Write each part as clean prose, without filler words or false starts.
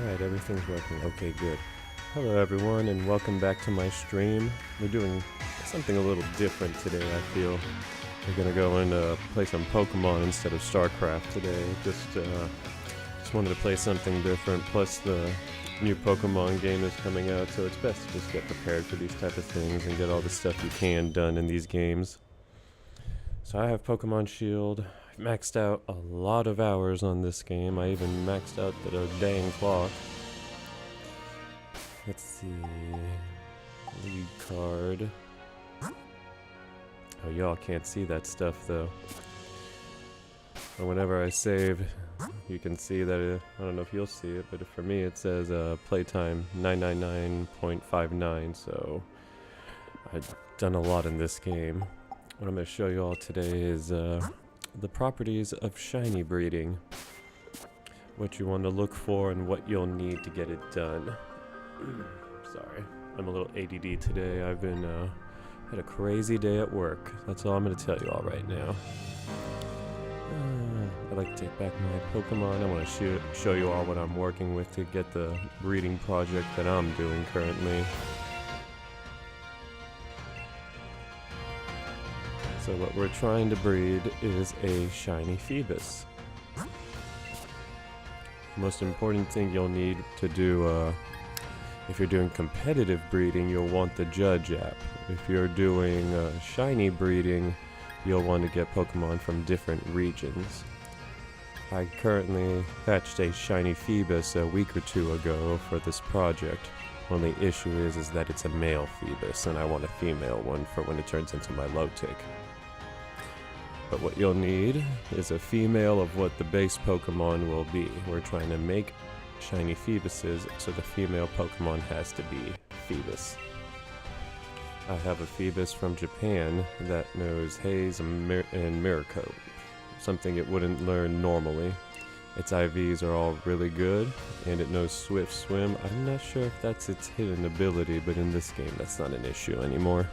Alright, everything's working. Okay, good. Hello everyone and welcome back to my stream. We're doing something a little different today, I feel. We're gonna go and play some Pokemon instead of StarCraft today. Just wanted to play something different, plus the new Pokemon game is coming out, so it's best to just get prepared for these type of things and get all the stuff you can done in these games. So I have Pokemon Shield. I've maxed out a lot of hours on this game. I even maxed out the dang clock. Let's see. Lead card. Oh, y'all can't see that stuff though. But whenever I save, you can see that I don't know if you'll see it, but for me it says playtime 999.59, so I've done a lot in this game. What I'm going to show you all today is the properties of shiny breeding. What you want to look for and what you'll need to get it done. Sorry, I'm a little ADD today. I've been had a crazy day at work. That's all I'm going to tell you all right now. I'd like to take back my Pokemon. I want to show you all what I'm working with to get the breeding project that I'm doing currently. So what we're trying to breed is a shiny Phoebus. The most important thing you'll need to do if you're doing competitive breeding, you'll want the Judge app. If you're doing shiny breeding, you'll want to get Pokemon from different regions. I currently hatched a shiny Phoebus a week or two ago for this project. Only issue is that it's a male Phoebus, and I want a female one for when it turns into my low tick. But what you'll need is a female of what the base Pokemon will be. We're trying to make shiny Phoebuses, so the female Pokemon has to be Phoebus. I have a Phoebus from Japan that knows Haze and Miracle, something it wouldn't learn normally. Its IVs are all really good, and it knows Swift Swim. I'm not sure if that's its hidden ability, but in this game that's not an issue anymore.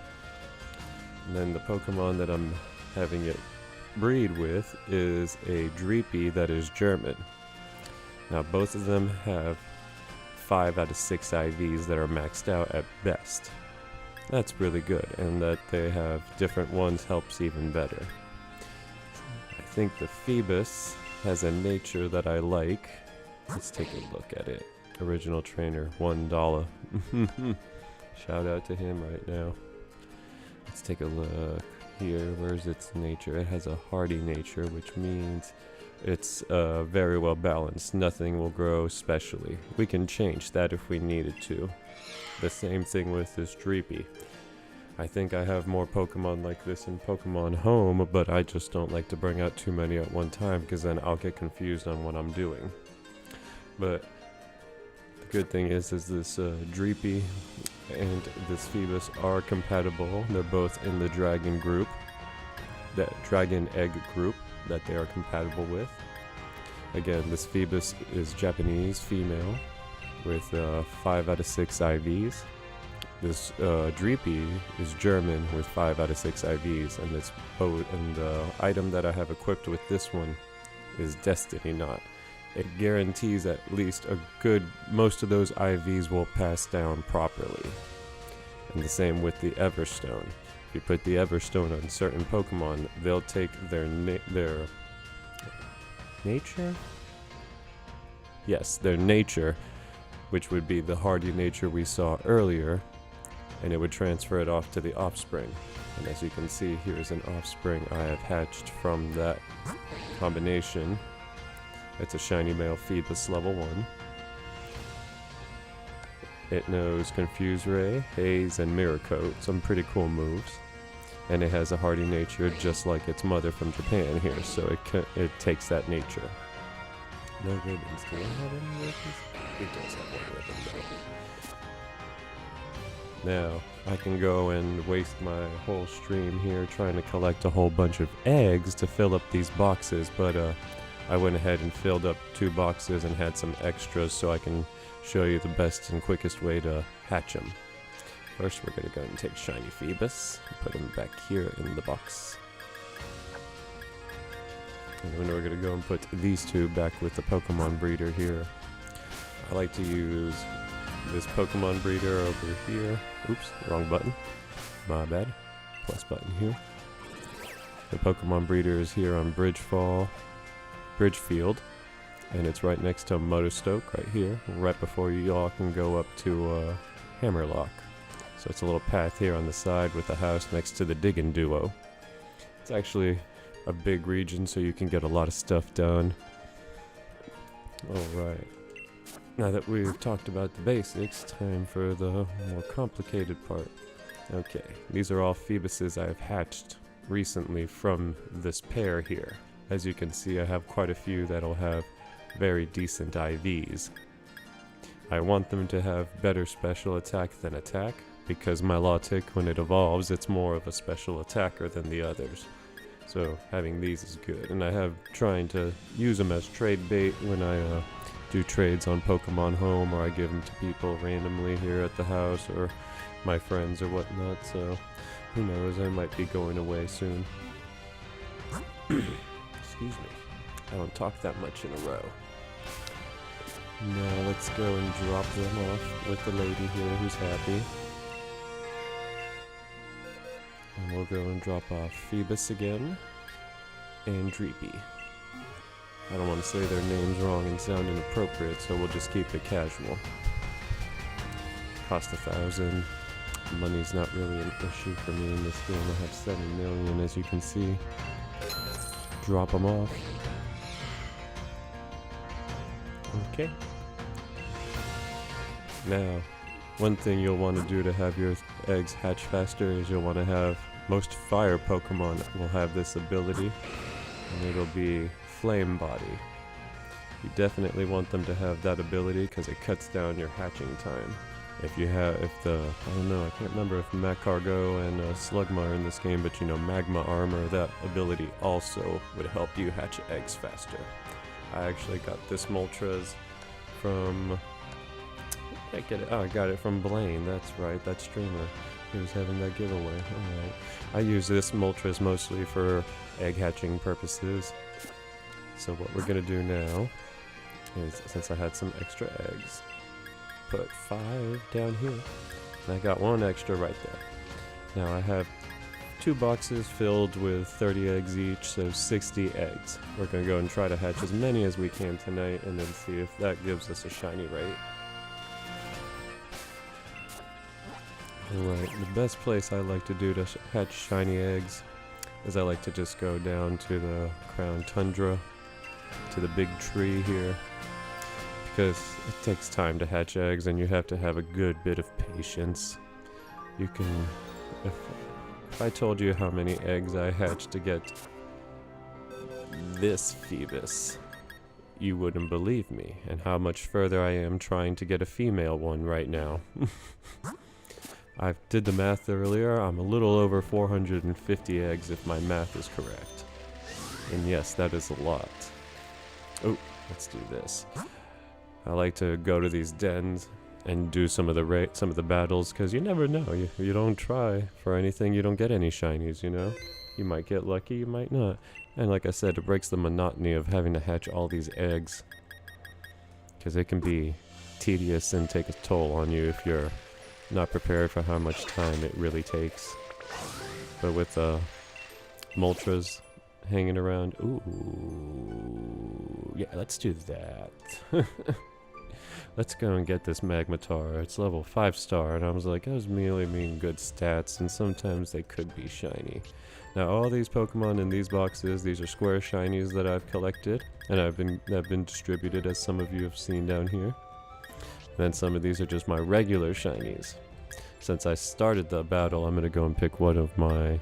And then the Pokemon that I'm having it breed with is a Dreepy that is German. Now both of them have 5 out of 6 IVs that are maxed out at best. That's really good, and that they have different ones helps even better. I think the Phoebus has a nature that I like. Let's take a look at it. Original trainer, $1. Shout out to him right now. Let's take a look here. Where's its nature? It has a hardy nature, which means it's very well balanced. Nothing will grow specially. We can change that if we needed to. The same thing with this Dreepy. I think I have more Pokemon like this in Pokemon Home, but I just don't like to bring out too many at one time because then I'll get confused on what I'm doing. But the good thing is this Dreepy and this Phoebus are compatible. They're both in the Dragon group, that Dragon Egg group that they are compatible with. Again, this Phoebus is Japanese female with 5 out of 6 IVs. This Dreepy is German with 5 out of 6 IVs, and the item that I have equipped with this one is Destiny Knot. It guarantees at least most of those IVs will pass down properly. And the same with the Everstone. If you put the Everstone on certain Pokemon, they'll take their nature? Yes, their nature, which would be the hardy nature we saw earlier, and it would transfer it off to the offspring. And as you can see, here's an offspring I have hatched from that combination. It's a shiny male Phoebus level 1. It knows Confuse Ray, Haze, and Miracle, some pretty cool moves. And it has a hardy nature just like its mother from Japan here, so it takes that nature. No ribbons. Do I have any ribbons? It does have one ribbon though. Now, I can go and waste my whole stream here trying to collect a whole bunch of eggs to fill up these boxes, but I went ahead and filled up 2 boxes and had some extras so I can show you the best and quickest way to hatch them. First, we're going to go and take shiny Phoebus and put him back here in the box. And then we're going to go and put these 2 back with the Pokemon breeder here. I like to use this Pokemon breeder over here. Oops, wrong button. My bad. Plus button here. The Pokemon breeder is here on Bridgefield, and it's right next to Motostoke right here, right before you all can go up to Hammerlock. So it's a little path here on the side with a house next to the Diggin' Duo. It's actually a big region, so you can get a lot of stuff done. Alright. Now that we've talked about the basics, time for the more complicated part. Okay, these are all Phoebuses I have hatched recently from this pair here. As you can see, I have quite a few that'll have very decent IVs. I want them to have better special attack than attack, because my Milotic, when it evolves, it's more of a special attacker than the others. So having these is good, and I have trying to use them as trade bait when I do trades on Pokemon Home, or I give them to people randomly here at the house, or my friends or whatnot, so who knows, I might be going away soon. Excuse me, I don't talk that much in a row. Now let's go and drop them off with the lady here who's happy. And we'll go and drop off Phoebus again, and Dreepy. I don't want to say their names wrong and sound inappropriate, so we'll just keep it casual. Cost 1,000. Money's not really an issue for me in this game. I have 7 million, as you can see. Drop them off. Okay. Now, one thing you'll want to do to have your eggs hatch faster is you'll want to have, most fire Pokemon will have this ability, and it'll be Flame Body. You definitely want them to have that ability because it cuts down your hatching time. I don't know, I can't remember if Macargo and Slugma are in this game, but you know, Magma Armor, that ability also would help you hatch eggs faster. I actually got this Moltres from, I got it from Blaine, that's right, that streamer. He was having that giveaway, alright. I use this Moltres mostly for egg hatching purposes. So what we're gonna do now is, since I had some extra eggs, put 5 down here. And I got 1 extra right there. Now I have 2 boxes filled with 30 eggs each, so 60 eggs. We're gonna go and try to hatch as many as we can tonight, and then see if that gives us a shiny rate. Alright, the best place I like to do to hatch shiny eggs is I like to just go down to the Crown Tundra, to the big tree here, because it takes time to hatch eggs and you have to have a good bit of patience. You can, if I told you how many eggs I hatched to get this Phoebus, you wouldn't believe me, and how much further I am trying to get a female one right now. I did the math earlier, I'm a little over 450 eggs if my math is correct. And yes, that is a lot. Oh, let's do this. I like to go to these dens and do some of the battles, because you never know. You don't try for anything, you don't get any shinies, you know? You might get lucky, you might not. And like I said, it breaks the monotony of having to hatch all these eggs, because it can be tedious and take a toll on you if you're not prepared for how much time it really takes. But with Moltres hanging around, ooh, yeah, let's do that. Let's go and get this Magmataur. It's level 5-star, and I was like, I was merely mean good stats, and sometimes they could be shiny. Now, all these Pokemon in these boxes, these are square shinies that I've collected, and have been distributed, as some of you have seen down here. And then some of these are just my regular shinies. Since I started the battle, I'm gonna go and pick one of my,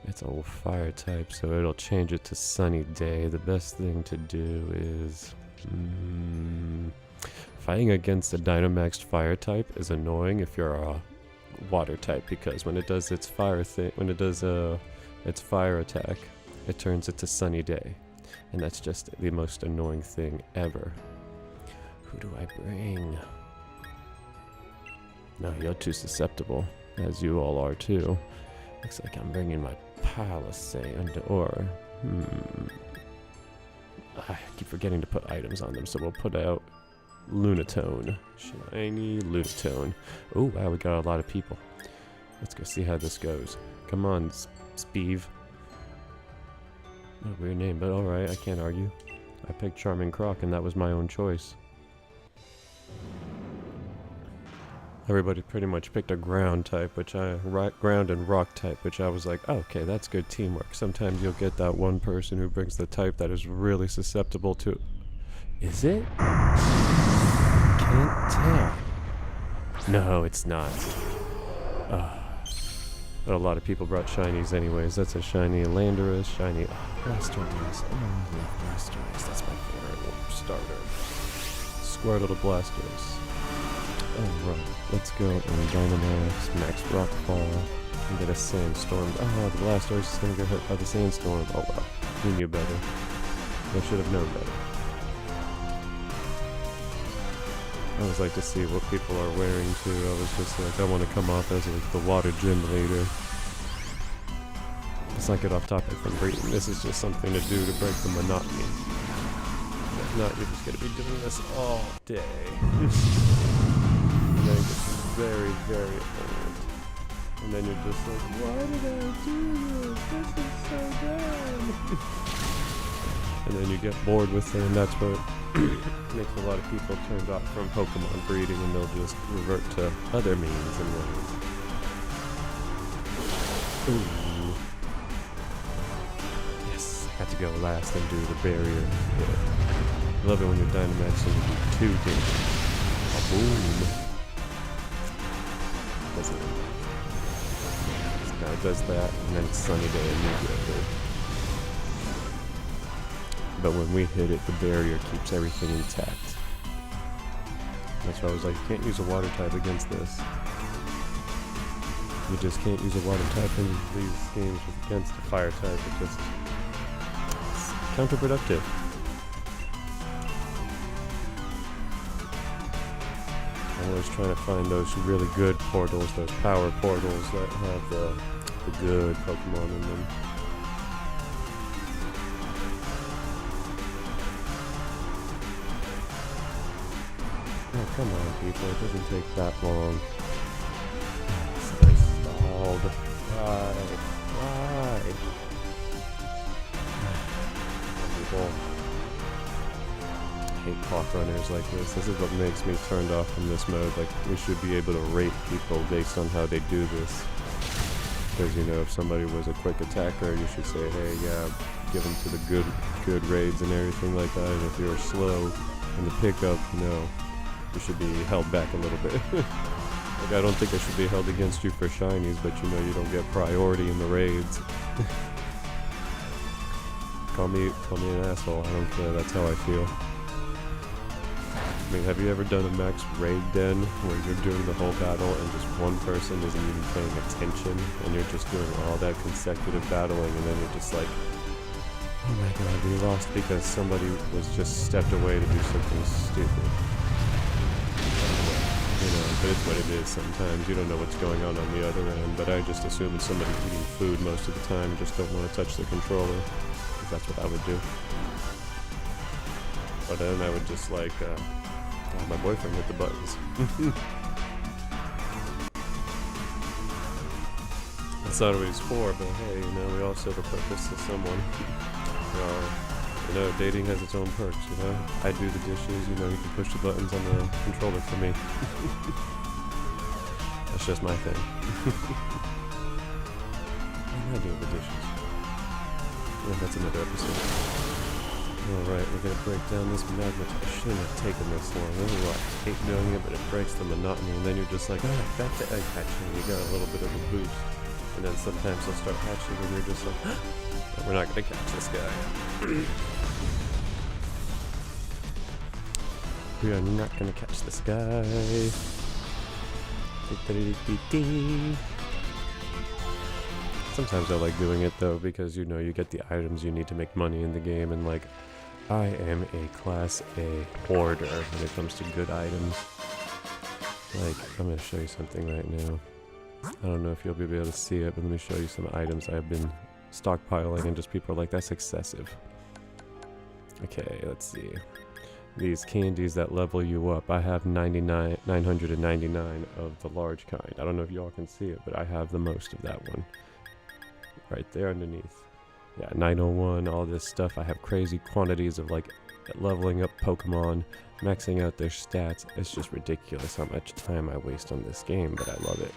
it's a fire type, so it'll change it to Sunny Day. The best thing to do is, fighting against a Dynamaxed fire type is annoying if you're a water type, because when it does its fire attack, it turns it to Sunny Day, and that's just the most annoying thing ever. Who do I bring? No, you're too susceptible, as you all are too. Looks like I'm bringing my Palisade, or I keep forgetting to put items on them, so we'll put out Lunatone. Shiny Lunatone. Oh, wow, we got a lot of people. Let's go see how this goes. Come on, Speeve. Oh, weird name, but alright, I can't argue. I picked CharmingCroc, and that was my own choice. Everybody pretty much picked a ground type, ground and rock type, which I was like, oh, okay, that's good teamwork. Sometimes you'll get that one person who brings the type that is really susceptible to... Is it? Can't tell. No, it's not. But a lot of people brought shinies anyways. That's a shiny Landorus, shiny... Blastoise. Oh, I love Blastoise. That's my favorite starter. Squirtle Blastoise. Alright, let's go and Dynamax, Max Rockfall, and get a Sandstorm. Oh, the Blastoise is gonna get hit by the Sandstorm. Oh well, we knew better. I should have known better. I always like to see what people are wearing too. I was just like, I want to come off as like the water gym leader. Let's not get off topic from breeding. This is just something to do to break the monotony. If not, you're just gonna be doing this all day. And then it gets very, very old. And then you're just like, why did I do this? This is so dumb. And then you get bored with it, and that's what makes a lot of people turned off from Pokemon breeding, and they'll just revert to other means and ways. Ooh. Yes, I had to go last and do the barrier. Yeah. I love it when you're Dynamax and you do 2 damage. Boom. Does it? Now it does that, and then it's Sunny Day and you get it. But when we hit it, the barrier keeps everything intact. That's why I was like, you can't use a water type against this. You just can't use a water type in these games against a fire type. It's just counterproductive. I'm always trying to find those really good portals, those power portals that have the good Pokemon in them. Oh, come on, people. It doesn't take that long. So I stalled. Why? People. I hate clock runners like this. This is what makes me turned off from this mode. Like, we should be able to rate people based on how they do this. Because, you know, if somebody was a quick attacker, you should say, hey, yeah, give them to the good raids and everything like that. And if you're slow in the pickup, you know, you should be held back a little bit. Like, I don't think I should be held against you for shinies, but you know you don't get priority in the raids. Call me an asshole, I don't care, that's how I feel. I mean, have you ever done a max raid den where you're doing the whole battle and just one person isn't even paying attention and you're just doing all that consecutive battling and then you're just like, oh my god, we lost because somebody was just stepped away to do something stupid. You know, but it's what it is sometimes. You don't know what's going on the other end, but I just assume it's somebody eating food most of the time and just don't want to touch the controller. Because that's what I would do. But then I would just like, have my boyfriend hit the buttons. That's not what he's for, but hey, you know, we all serve a purpose to someone. You know, dating has its own perks, you know? I do the dishes, you know, you can push the buttons on the controller for me. That's just my thing. I do the dishes. Yeah, that's another episode. Alright, we're gonna break down this magnet. I shouldn't have taken this long. This is what I hate doing it, but it breaks the monotony, and then you're just like, ah, back to egg hatching, you got a little bit of a boost. And then sometimes they'll start hatching, and you're just like, ah, we're not gonna catch this guy. We are not gonna catch this guy. Sometimes I like doing it though, because you know, you get the items you need to make money in the game, and like, I am a Class A hoarder when it comes to good items. Like, I'm gonna show you something right now. I don't know if you'll be able to see it, but let me show you some items I've been stockpiling, and just people are like, that's excessive. Okay, let's see. These candies that level you up. I have 999 of the large kind. I don't know if y'all can see it, but I have the most of that one. Right there underneath. Yeah, 901, all this stuff. I have crazy quantities of like leveling up Pokemon, maxing out their stats. It's just ridiculous how much time I waste on this game, but I love it.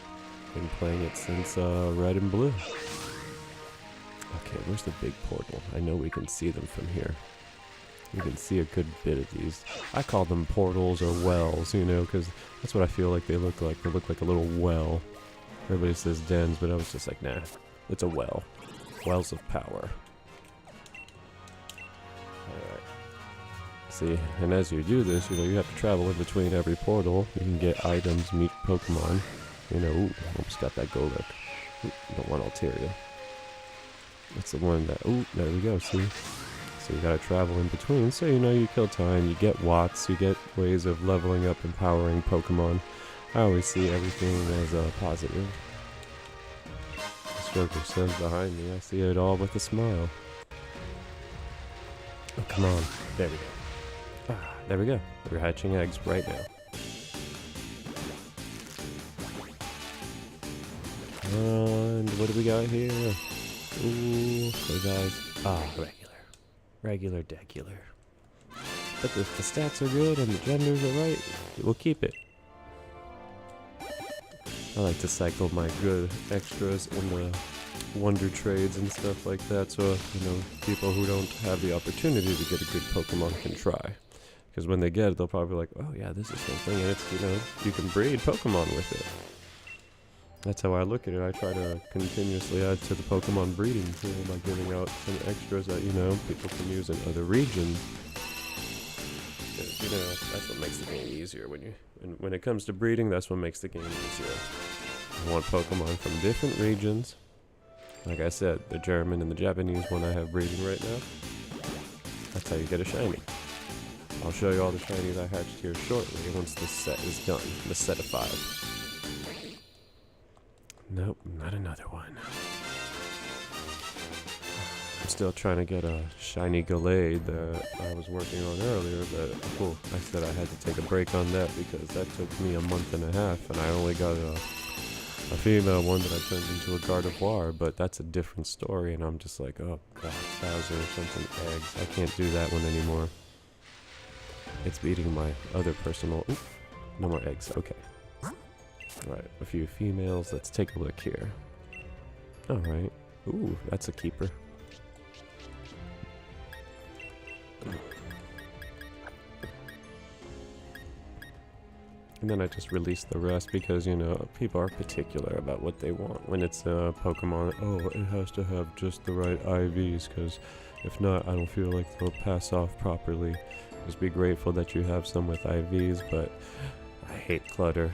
Been playing it since Red and Blue. Okay, where's the big portal? I know we can see them from here. You can see a good bit of these. I call them portals or wells, you know, because that's what I feel like they look like. They look like a little well. Everybody says dens, but I was just like, nah, it's a well. Wells of power. Alright. See, and as you do this, you know, you have to travel in between every portal. You can get items, meet Pokemon. You know, ooh, almost got that Golek. Ooh, don't want Altaria. That's the one that, ooh, there we go, see? So you gotta travel in between, so you know you kill time, you get watts, you get ways of leveling up and powering Pokemon. I always see everything as a positive. As Joker says behind me, I see it all with a smile. Oh, come on. There we go. Ah, there we go. We're hatching eggs right now. And what do we got here? Ooh, those eyes. Ah, regular degular. But if the stats are good and the genders are right, we'll keep it. I like to cycle my good extras in the wonder trades and stuff like that, so you know, people who don't have the opportunity to get a good Pokemon can try. Because when they get it, they'll probably be like, oh yeah, this is something, and it's, you know, you can breed Pokemon with it. That's how I look at it. I try to continuously add to the Pokemon breeding pool by giving out some extras that, you know, people can use in other regions. You know, that's what makes the game easier. When it comes to breeding, that's what makes the game easier. I want Pokemon from different regions. Like I said, the German and the Japanese one I have breeding right now. That's how you get a shiny. I'll show you all the shinies I hatched here shortly once this set is done. The set of 5. Nope, not another one. I'm still trying to get a shiny Gallade that I was working on earlier, but I said I had to take a break on that because that took me a month and a half, and I only got a female one that I turned into a Gardevoir, but that's a different story, and I'm just like, oh god, 1,000 or something eggs. I can't do that one anymore. It's beating my other personal... Ooh, no more eggs, okay. Alright, a few females. Let's take a look here. Alright. Ooh, that's a keeper. And then I just release the rest because, you know, people are particular about what they want. When it's a Pokemon, oh, it has to have just the right IVs, because if not, I don't feel like they'll pass off properly. Just be grateful that you have some with IVs, but I hate clutter.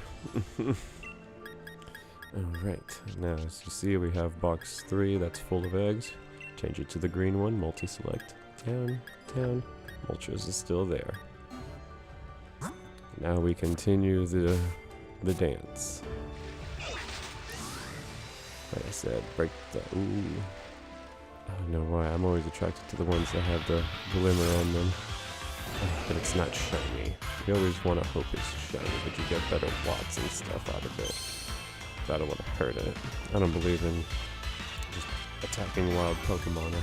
Alright, now as you see we have box 3 that's full of eggs. Change it to the green one, multi-select. Down, down. Moltres is still there. Now we continue the dance. Like I said, break the... Ooh. I don't know why, I'm always attracted to the ones that have the glimmer on them. But it's not shiny. You always want to hope it's shiny, but you get better watts and stuff out of it. I don't want to hurt it. I don't believe in just attacking wild Pokemon.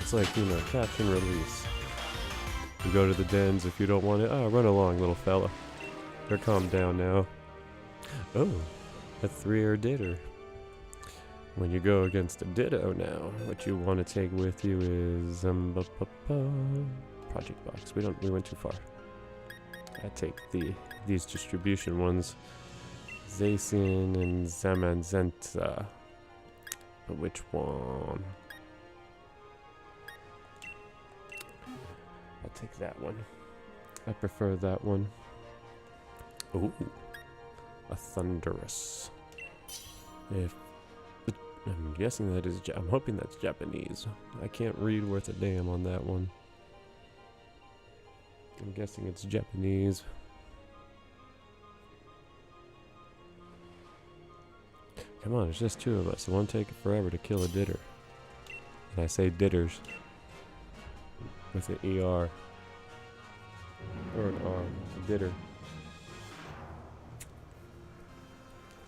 It's like, you know, catch and release. You go to the dens if you don't want it. Oh, run along, little fella. You're calmed down now. Oh, a 3-er Ditto. When you go against a Ditto now, what you want to take with you is Project Box. We went too far. I take these distribution ones. Zacian and Zamanzenta. But which one? I'll take that one. I prefer that one. Ooh. A Thunderous. I'm guessing that is... I'm hoping that's Japanese. I can't read worth a damn on that one. I'm guessing it's Japanese. Come on, there's just 2 of us. It won't take forever to kill a Ditter. And I say Ditters. with an ER. Or an R. Bitter.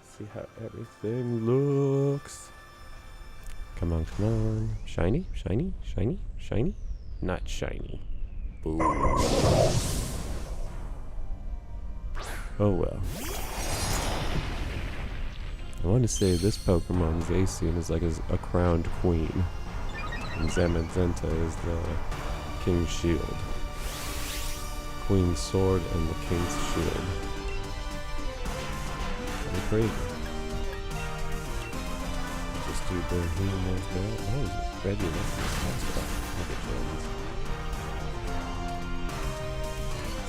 See how everything looks. Come on, come on. Shiny, shiny, shiny, shiny. Not shiny. Boo. Oh well. I want to say this Pokemon's Zacian is like a crowned queen. And Zamazenta is the King's Shield. Queen's Sword and the King's Shield. Pretty crazy. Just do the heroes now. Oh, is it Reggie? That's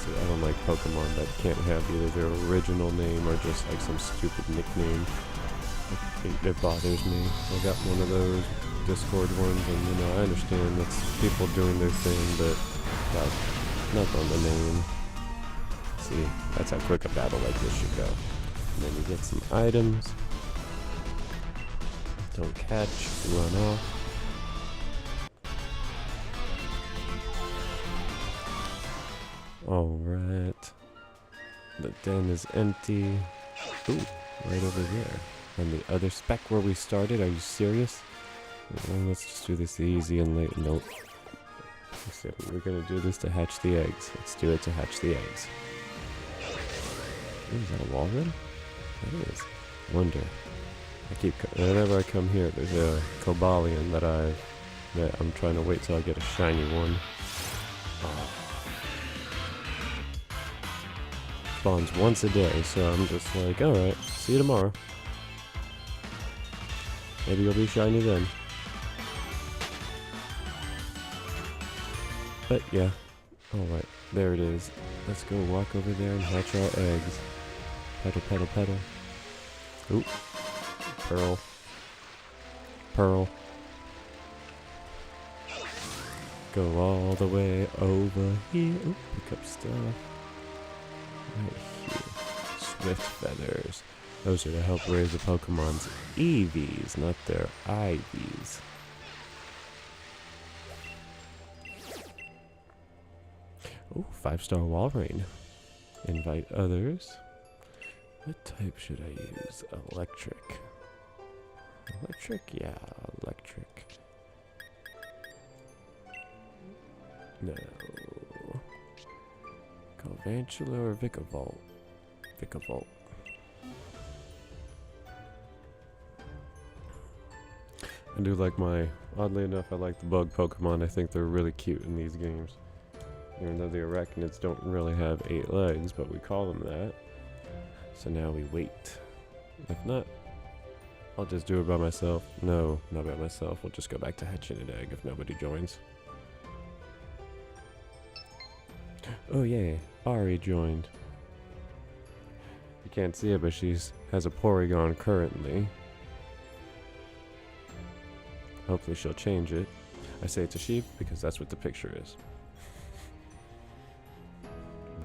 see, I don't like Pokemon that can't have either their original name or just like some stupid nickname. It bothers me. I got one of those Discord ones, and you know, I understand that's people doing their thing, but not on the name. See, that's how quick a battle like this should go. And then you get some items. Don't catch, run off. Alright. The den is empty. Ooh, right over there. On the other spec where we started, are you serious? Well, let's just do this easy and late. Nope. I said we're gonna do this to hatch the eggs. Let's do it to hatch the eggs. Ooh, is that a Walrein? That is. Wonder. Whenever I come here, there's a Cobalion that I'm trying to wait till I get a shiny one. Oh. Spawns once a day, so I'm just like, alright, see you tomorrow. Maybe you'll be shiny then. But yeah, alright, there it is. Let's go walk over there and hatch our eggs. Petal, petal, petal. Oop. Pearl. Pearl. Go all the way over here. Oop, pick up stuff. Right here. Swift feathers. Those are to help raise the Pokemon's EVs, not their IVs. Oh, 5-star Walrein. Invite others. What type should I use? Electric. Electric? Yeah, electric. No. Galvantula or Vikavolt? Vikavolt. I do like oddly enough, I like the bug Pokemon. I think they're really cute in these games. Even though the arachnids don't really have 8 legs, but we call them that. So now we wait. If not, I'll just do it by myself. No, not by myself. We'll just go back to hatching an egg if nobody joins. Oh yay, Ari joined. You can't see it, but has a Porygon currently. Hopefully she'll change it. I say it's a sheep because that's what the picture is.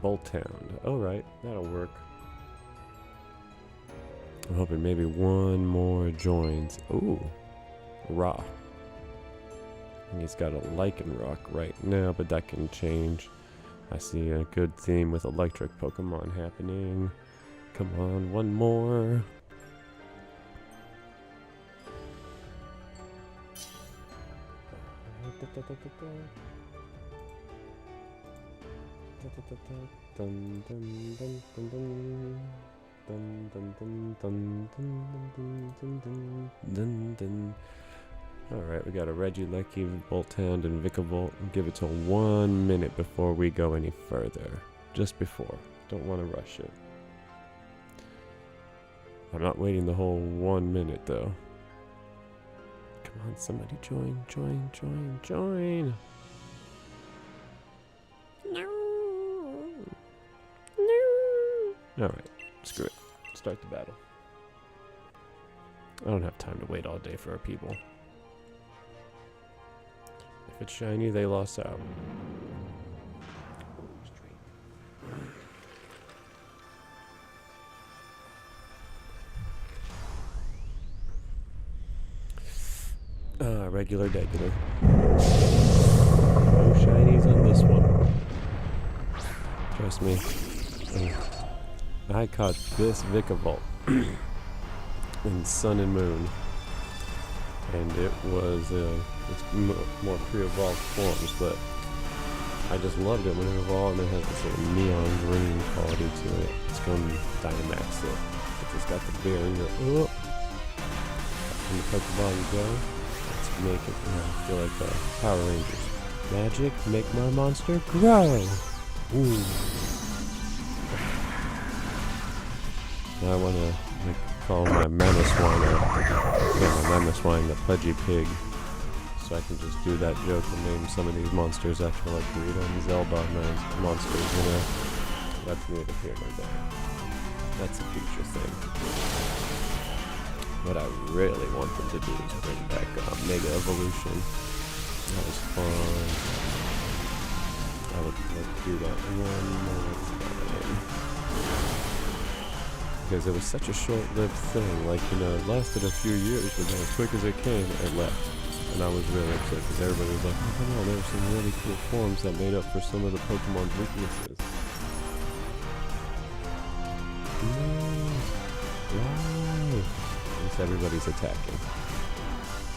Bolthound. Alright, that'll work. I'm hoping maybe one more joins. Ooh. Ra. And he's got a Lichen Rock right now, but that can change. I see a good theme with electric Pokemon happening. Come on, one more. Alright, we got a Regieleki, Volthound, and Vikavolt. We'll give it till 1 minute before we go any further. Just before. Don't want to rush it. I'm not waiting the whole 1 minute though. Come on, somebody join, join, join, join. No. No. Alright, screw it. Start the battle. I don't have time to wait all day for our people. If it's shiny, they lost out. Regular. No shinies this one. Trust me. I caught this Vikavolt in Sun and Moon. And it was, it's more pre-evolved forms, but I just loved it when it evolved, and it has this little neon green quality to it. It's going to Dynamax it. It's got the barrier. Oh! In the Pokeball you go. Let's make it, I feel like Power Rangers. Magic, make my monster grow! Ooh. Now I want to call my Mamoswine, my Mamoswine the Pudgy Pig. So I can just do that joke and name some of these monsters after like Rita and Zelda monsters, you know. That's neither here nor there. That's a future thing. What I really want them to do is bring back Mega Evolution. That was fun. I would do that one more time. Because it was such a short-lived thing. Like, you know, it lasted a few years, but then as quick as it came, it left. And I was really upset because everybody was like, oh no, there were some really cool forms that made up for some of the Pokemon's weaknesses. No, why? At least everybody's attacking.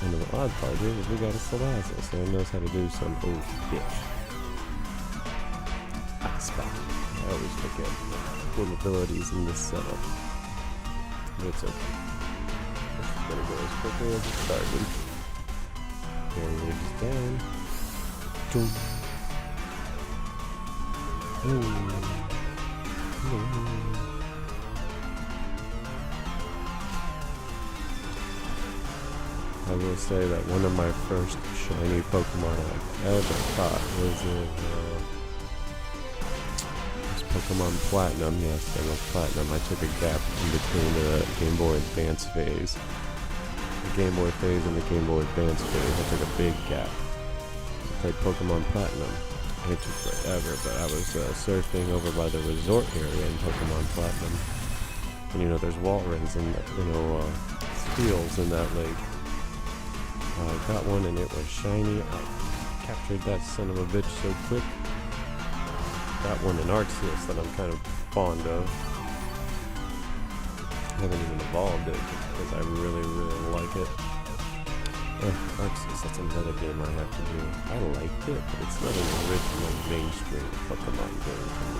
And the odd part is we got a Salazzle, so it knows how to do some, oh, bitch. Ice Spot. I always forget the cool abilities in this setup. But it's okay. It's gonna go as quickly as it started. Barriers down. Boom. I will say that one of my first shiny Pokemon I've ever caught was in Pokemon Platinum. Yes, it was Platinum. I took a gap in between the Game Boy Advance phase. The Game Boy phase and the Game Boy Advance phase. I took a big gap. I played Pokemon Platinum. And it took forever, but I was surfing over by the resort area in Pokemon Platinum. And you know, there's Walrens and, you know, Steels in that lake. I got one and it was shiny. I captured that son of a bitch so quick. Got one in Arceus that I'm kind of fond of. I haven't even evolved it because I really, really like it. Arceus, that's another game I have to do. I liked it, but it's not an original mainstream Pokemon game for me.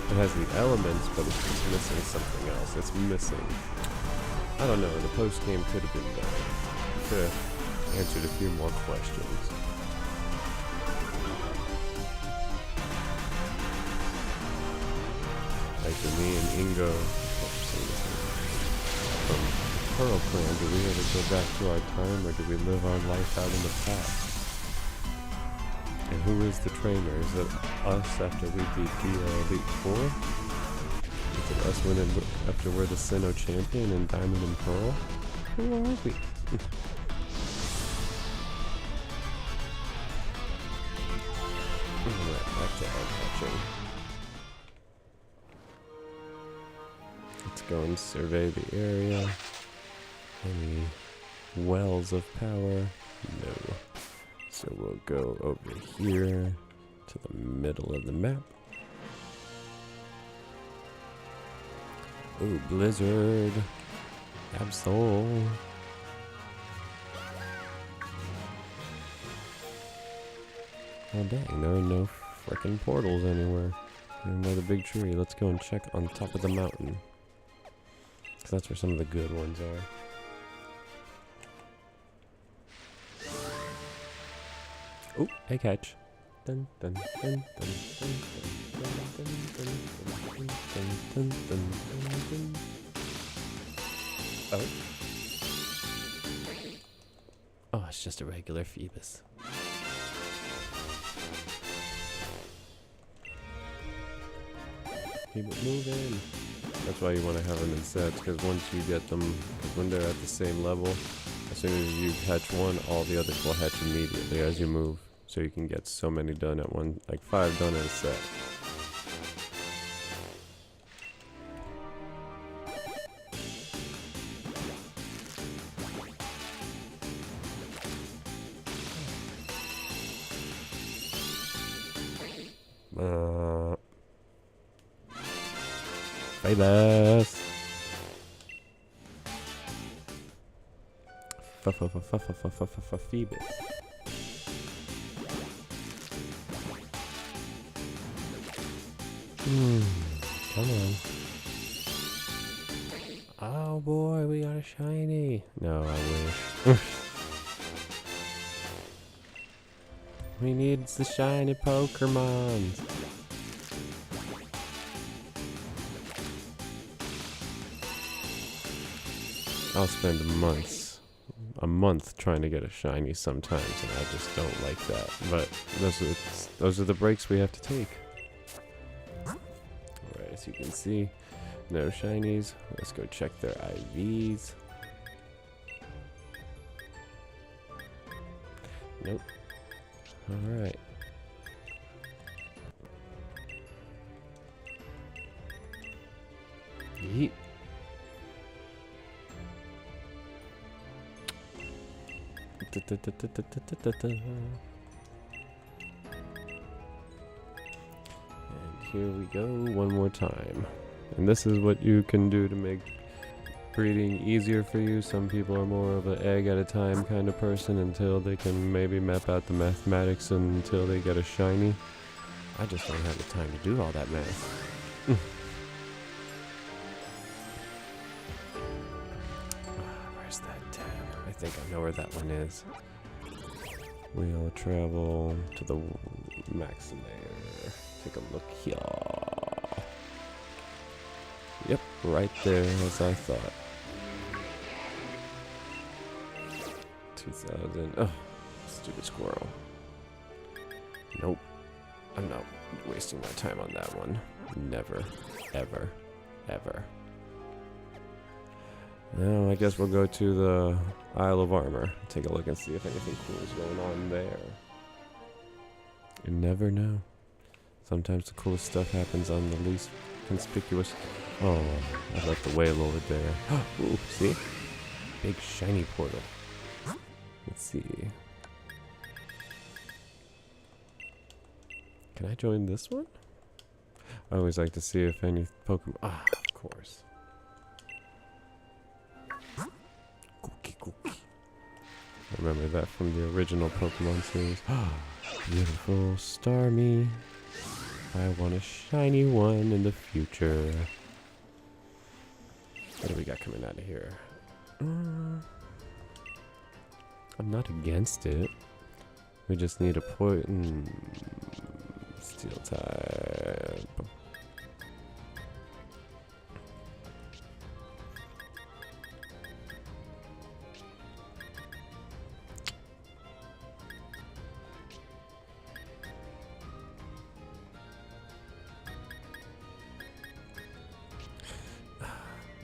It has the elements, but it's just missing something else. It's missing. I don't know, the post-game could have been better. Could have answered a few more questions. Like me and Ingo from Pearl Clan, do we ever go back to our time, or do we live our life out in the past? And who is the trainer? Is it us after we beat the Elite Four? Is it us winning after we're the Sinnoh champion in Diamond and Pearl? Who are we? Back to egg hatching. Let's go and survey the area. Any wells of power? No. So we'll go over here to the middle of the map. Ooh, Blizzard. Absol. Oh dang, there are no frickin' portals anywhere. Even by the big tree. Let's go and check on top of the mountain. Because that's where some of the good ones are. Oh, egg hatch. Dun dun dun dun dun dun dun dun dun dun dun dun dun. Oh. Oh, it's just a regular Phoebus. Keep it moving. That's why you want to have them in sets, because once you get them, when they're at the same level, as soon as you hatch one, all the others will hatch immediately as you move. So you can get so many done at one, like 5 done in a set. Phoebus. Phoebus. Come on. Oh boy, we got a shiny. No, I wish. We need the shiny Pokemon. I'll spend a month trying to get a shiny sometimes, and I just don't like that. But those are the breaks we have to take. Alright, as you can see, no shinies. Let's go check their IVs. Nope. Alright. Yeet. And here we go one more time. And this is what you can do to make breeding easier for you. Some people are more of an egg at a time kind of person until they can maybe map out the mathematics until they get a shiny. I just don't have the time to do all that math. Where's that tab? I think I know where that one is. We'll travel to the max layer. Take a look here. Yep, right there as I thought. 2000. Oh, stupid squirrel. Nope. I'm not wasting my time on that one. Never, ever, ever. Now I guess we'll go to the Isle of Armor. Take a look and see if anything cool is going on there. You never know. Sometimes the coolest stuff happens on the least conspicuous. Oh, I left the whale over there. Ooh, see? Big shiny portal. Let's see. Can I join this one? I always like to see if any Pokemon... Ah, of course. Cookie. I remember that from the original Pokemon series. Beautiful Starmie. I want a shiny one in the future. What do we got coming out of here? I'm not against it. We just need a steel type.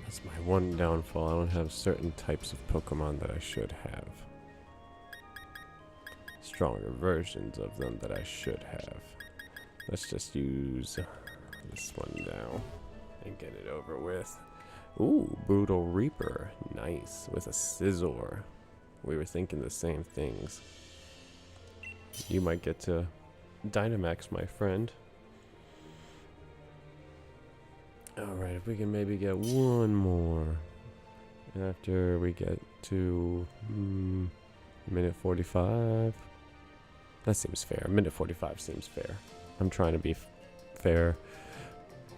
That's my one downfall. I don't have certain types of Pokemon that I should have. Stronger versions of them that I should have. Let's just use this one now and get it over with. Ooh, Brutal Reaper. Nice. With a Scizor. We were thinking the same things. You might get to Dynamax, my friend. Alright, if we can maybe get one more after we get to minute 45. That seems fair. Minute 45 seems fair. I'm trying to be fair.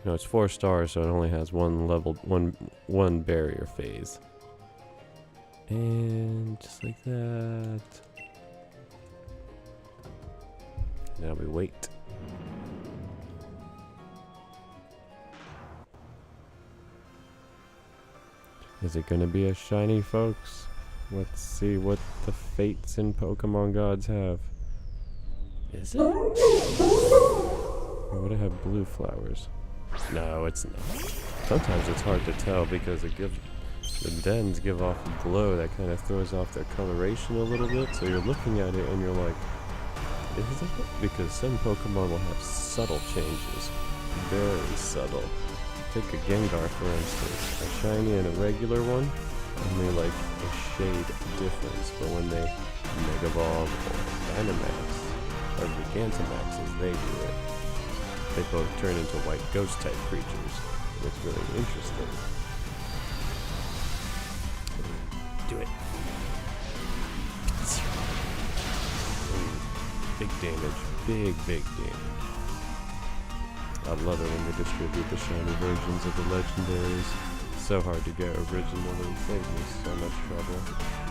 You know, it's 4 stars, so it only has one barrier phase. And just like that. Now we wait. Is it gonna be a shiny, folks? Let's see what the fates and Pokemon gods have. Is it? Or would it have blue flowers? No, it's not. Sometimes it's hard to tell because it gives the dens give off a glow that kind of throws off their coloration a little bit. So you're looking at it and you're like, is it? Because some Pokemon will have subtle changes, very subtle. Take a Gengar for instance, a shiny and a regular one, only like a shade difference. But when they Mega Evolve or Dynamax or Gigantamax as they do it, they both turn into white ghost type creatures. It's really interesting. Do it. Big damage. Big damage. I love it when they distribute the shiny versions of the legendaries. So hard to get originally. Saves me so much trouble.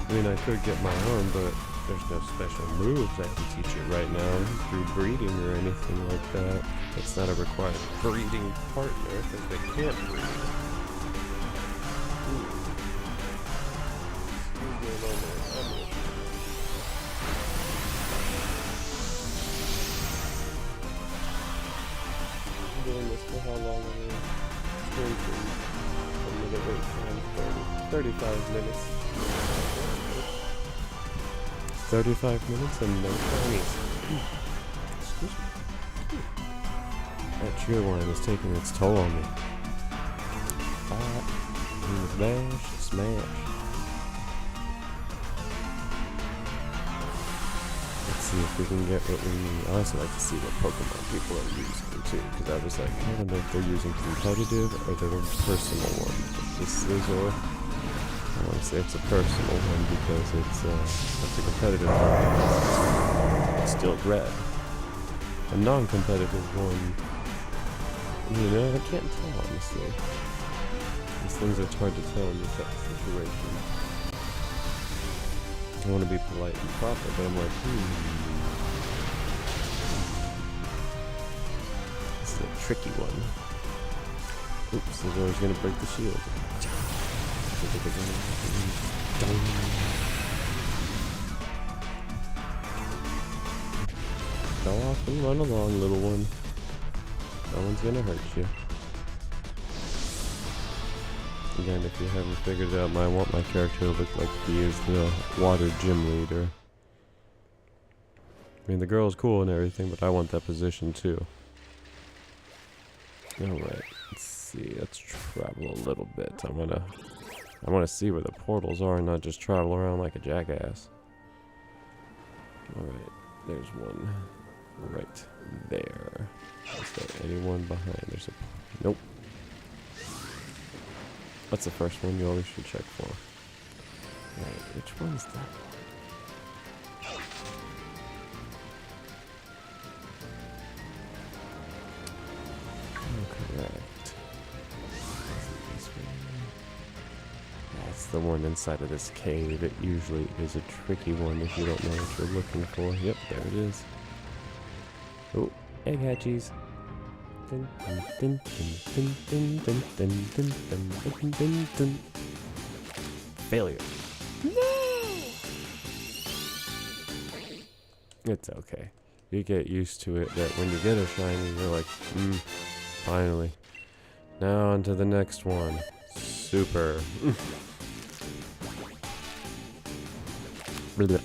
I mean, I could get my own, but there's no special moves I can teach it right now through breeding or anything like that. It's not a required breeding partner because they can't breed. Doing this for how long are we drinking? A minute wait time, 35 minutes. 35 minutes and no shinies. Excuse me. That cheer line is taking its toll on me. Bash, smash. Let's see if we can get what we need. I also like to see what Pokemon people are using too, because I was like, I don't know if they're using competitive or they're personal one. This is I want to say it's a personal one because it's a competitive one. It's still red. A non-competitive one, you know, I can't tell honestly. These things are hard to tell in this type of situation. I want to be polite and proper, but I'm like, This is a tricky one. Oops, this is always going to break the shield. Go off and run along, little one. No one's going to hurt you. Again, if you haven't figured it out, I want my character to look like he is the water gym leader. I mean, the girl's cool and everything, but I want that position too. Alright, let's see. Let's travel a little bit. I want to see where the portals are and not just travel around like a jackass. Alright, there's one right there. Is there anyone behind? There's a... Nope. What's the first one you always should check for? Right, which one is that? Oh, correct. That's the one inside of this cave. It usually is a tricky one if you don't know what you're looking for. Yep, there it is. Oh, egg hatchies. Failure. No! It's okay. You get used to it that when you get a shiny, you're like, finally. Now on to the next one. Super. It's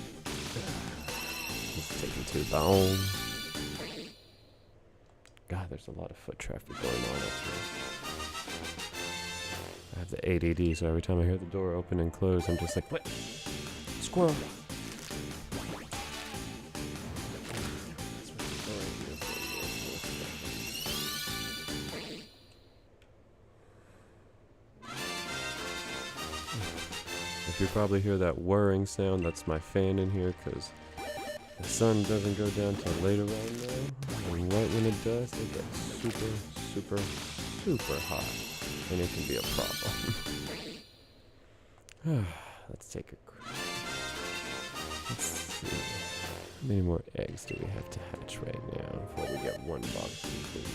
taking too long. God, there's a lot of foot traffic going on up here. I have the ADD, so every time I hear the door open and close, I'm just like, what? Squirrel. If you probably hear that whirring sound, that's my fan in here, because the sun doesn't go down till later on now, and right when it does, it gets super hot, and it can be a problem. Let's take a... Let's see. How many more eggs do we have to hatch right now before we get one box complete?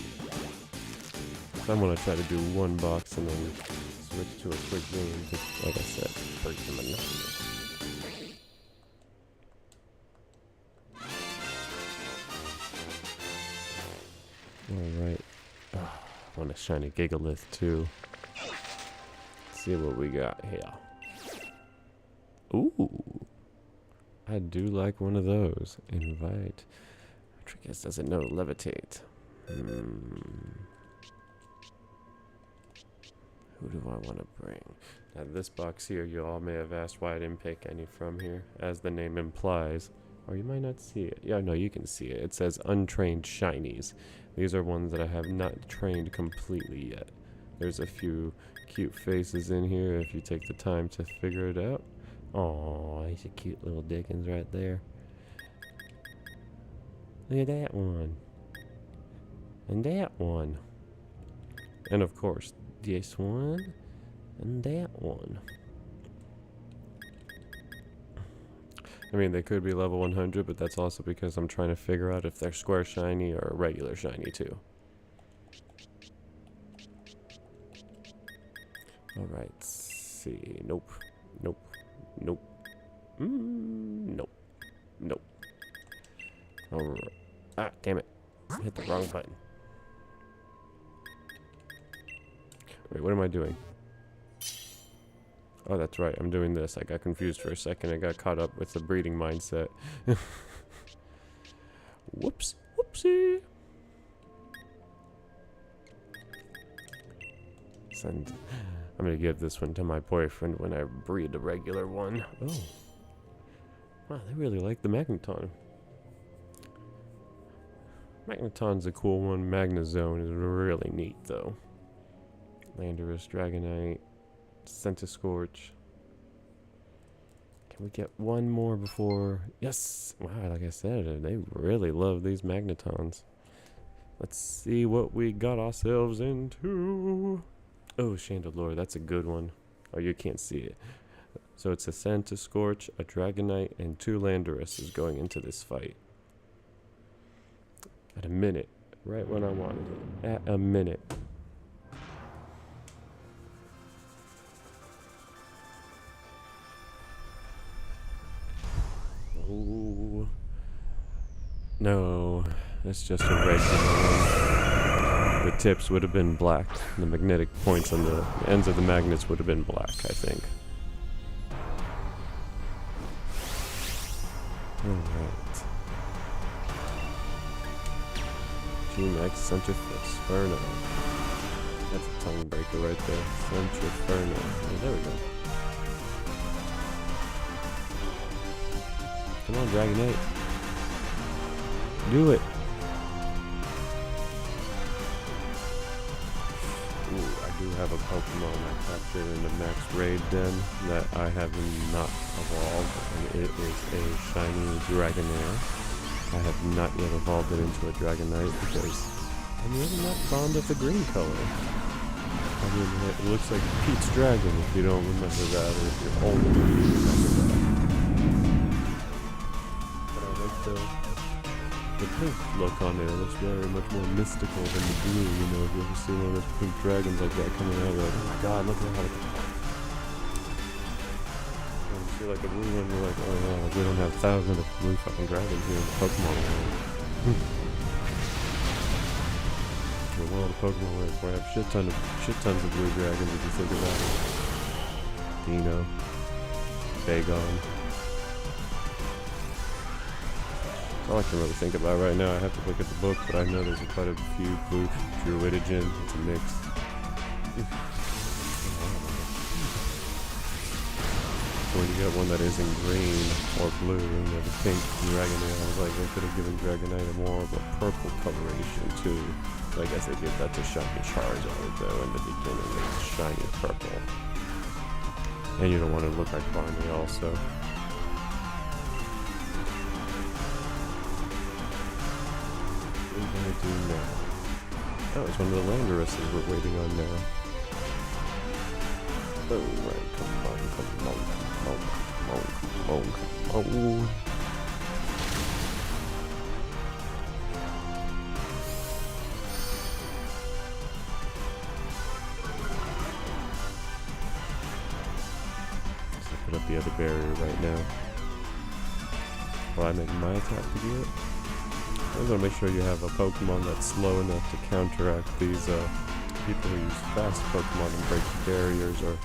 So I'm going to try to do one box and then switch to a quick game to, like I said, break the monotony. Alright. Oh, I want a shiny Gigalith too. Let's see what we got here. Ooh. I do like one of those. Invite. Arceus doesn't know levitate. Who do I want to bring? Now this box here, you all may have asked why I didn't pick any from here, as the name implies. Or you might not see it. Yeah, no, you can see it. It says untrained shinies. These are ones that I have not trained completely yet. There's a few cute faces in here if you take the time to figure it out. Oh, he's a cute little Dickens right there. Look at that one. And that one. And of course, this one. And that one. I mean, they could be level 100, but that's also because I'm trying to figure out if they're square shiny or regular shiny too. Alright, see. Nope. Nope. Nope. Nope. Nope. Alright. Ah, damn it. I hit the wrong button. Wait, what am I doing? Oh, that's right. I'm doing this. I got confused for a second. I got caught up with the breeding mindset. Whoops. Whoopsie. Send. I'm going to give this one to my boyfriend when I breed the regular one. Oh. Wow, they really like the Magneton. Magneton's a cool one. Magnezone is really neat, though. Landorus, Dragonite, Centiskorch. Can we get one more before? Yes! Wow, like I said, they really love these Magnetons. Let's see what we got ourselves into. Oh, Chandelure, that's a good one. Oh, you can't see it. So it's a Centiskorch, a Dragonite, and 2 Landoruses going into this fight. At a minute. Right when I wanted it. At a minute. Oh. No. It's just a regular one. The tips would have been black. The magnetic points on the ends of the magnets would have been black, I think. Alright. G-Max Centriferno. That's a tongue breaker right there. Centriferno. Oh, there we go. Come on, Dragonite. Do it. Ooh, I do have a Pokemon I captured in the Max Raid Den that I have not evolved, and it is a shiny Dragonair. I have not yet evolved it into a Dragonite because I'm really not fond of the green color. I mean, it looks like Pete's Dragon if you don't remember that, or if you're old enough to remember that. But I like the pink look on it. It looks very much more mystical than the blue. You know, if you ever see one of those pink dragons like that coming out, you're like, oh my god, look at how it's. And you see like a blue one, you're like, oh yeah, like we don't have thousands of blue fucking dragons here in the Pokemon world. The world of Pokemon world, where I have shit tons of blue dragons if you think about it. Dino, Bagon. All I can really think about right now, I have to look at the book, but I know there's quite a few blue. Druidigen, it's a mix. So when you get one that isn't green or blue and you have a pink Dragonair, I was like, they could have given Dragonite more of a purple coloration too. So I guess they give that to shiny Charizard though in the beginning, it's shiny purple. And you don't want to look like Barney also. What do now? Oh, it's one of the Landoruses we're waiting on now. Oh, right, come on. Let's put up the other barrier right now. Will I make my attack to do it? I'm going to make sure you have a Pokemon that's slow enough to counteract these people who use fast Pokemon and break the barriers, or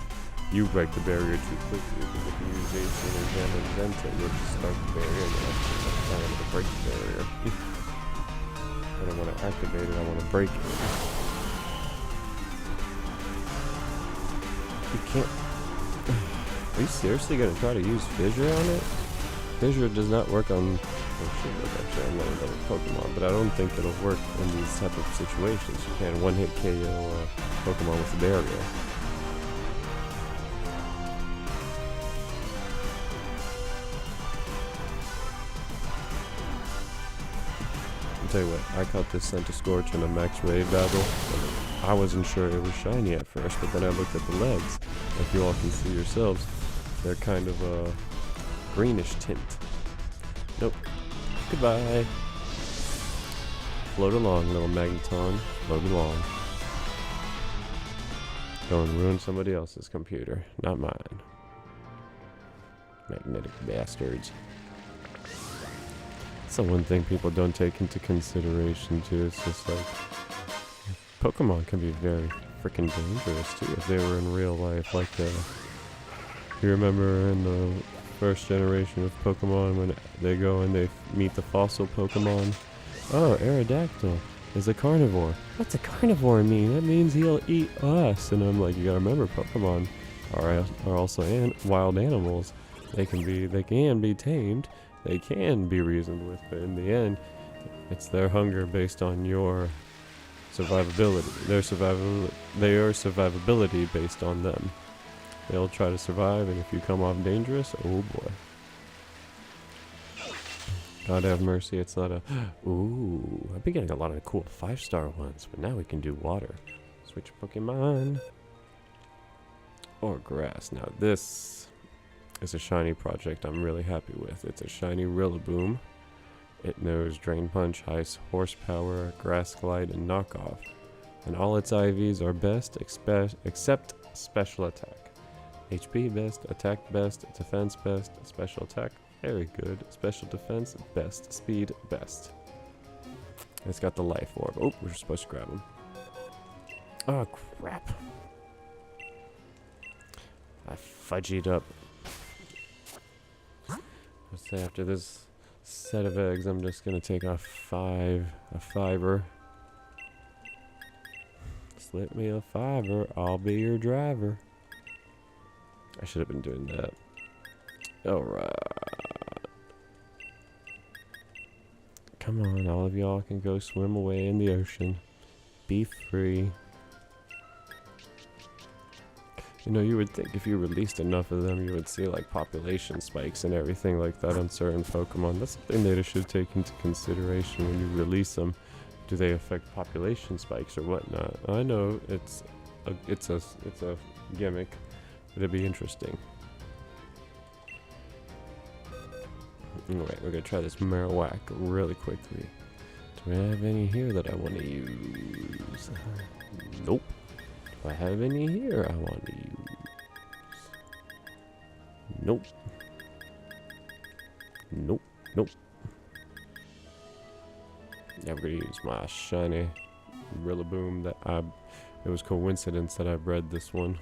you break the barrier too quickly. Because if you use Ace or Jam and Venta, you'll just start the barrier and you'll actually have time to break the barrier. I don't want to activate it, I want to break it. You can't... Are you seriously going to try to use Fissure on it? Fissure does not work on Oh shit, look, actually I'm level Pokemon, but I don't think it'll work in these type of situations. You can't one-hit KO Pokemon with a barrier. I'll tell you what, I caught this Centiskorch in a max raid battle. I wasn't sure it was shiny at first, but then I looked at the legs. Like you all can see yourselves, they're kind of a greenish tint. Nope. Goodbye. Float along, little Magneton. Float along. Go and ruin somebody else's computer, not mine. Magnetic bastards. That's the one thing people don't take into consideration too. It's just like Pokemon can be very freaking dangerous too if they were in real life. Like you remember in the first generation of Pokemon when they go and they meet the fossil Pokemon? Oh, Aerodactyl is a carnivore. What's a carnivore mean? That means he'll eat us. And I'm like, you gotta remember, Pokemon are also wild animals. They can be tamed. They can be reasoned with, but in the end, it's their hunger based on your survivability. Their survivability based on them. They'll try to survive, and if you come off dangerous, oh boy. God have mercy, it's not a... Ooh, I've been getting a lot of cool 5-star ones, but now we can do water. Switch Pokemon. Or grass. Now this is a shiny project I'm really happy with. It's a shiny Rillaboom. It knows Drain Punch, Ice, Horsepower, Grass Glide, and Knockoff. And all its IVs are best except Special Attack. HP best, Attack best, Defense best, Special Attack very good, Special Defense best, Speed best. It's got the Life Orb. Oh, we're supposed to grab him. Oh crap. I fudgied up. Let's say after this set of eggs, I'm just gonna take a fiver. Slip me a fiver, I'll be your driver. I should have been doing that. Alright. Come on, all of y'all can go swim away in the ocean. Be free. You know, you would think if you released enough of them, you would see like population spikes and everything like that on certain Pokemon. That's something they should take into consideration when you release them. Do they affect population spikes or whatnot? I know it's a gimmick, but it'd be interesting. Alright, we're gonna try this Marowak really quickly. Do I have any here that I want to use? Nope. Do I have any here I want to use? Nope. Nope. Nope. Yeah, we're gonna use my shiny Rillaboom it was coincidence that I bred this one.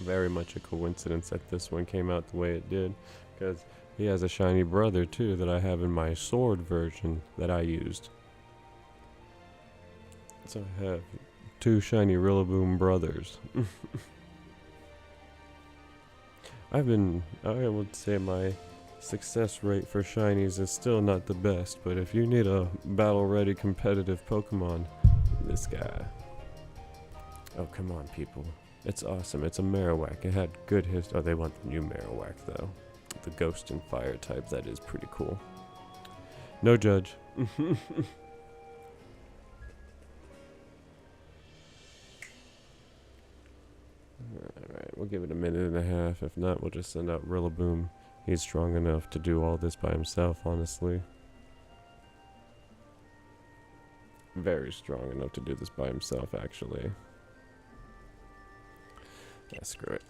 Very much a coincidence that this one came out the way it did, because he has a shiny brother too that I have in my sword version that I used. So I have 2 shiny Rillaboom brothers. I would say my success rate for shinies is still not the best, but if you need a battle ready competitive Pokemon, this guy. Oh come on people. It's awesome. It's a Marowak. It had good history. Oh, they want the new Marowak though. The Ghost and Fire type. That is pretty cool. No judge. Alright, we'll give it a minute and a half. If not, we'll just send out Rillaboom. He's strong enough to do all this by himself, honestly. Very strong enough to do this by himself, actually. Yeah, screw it.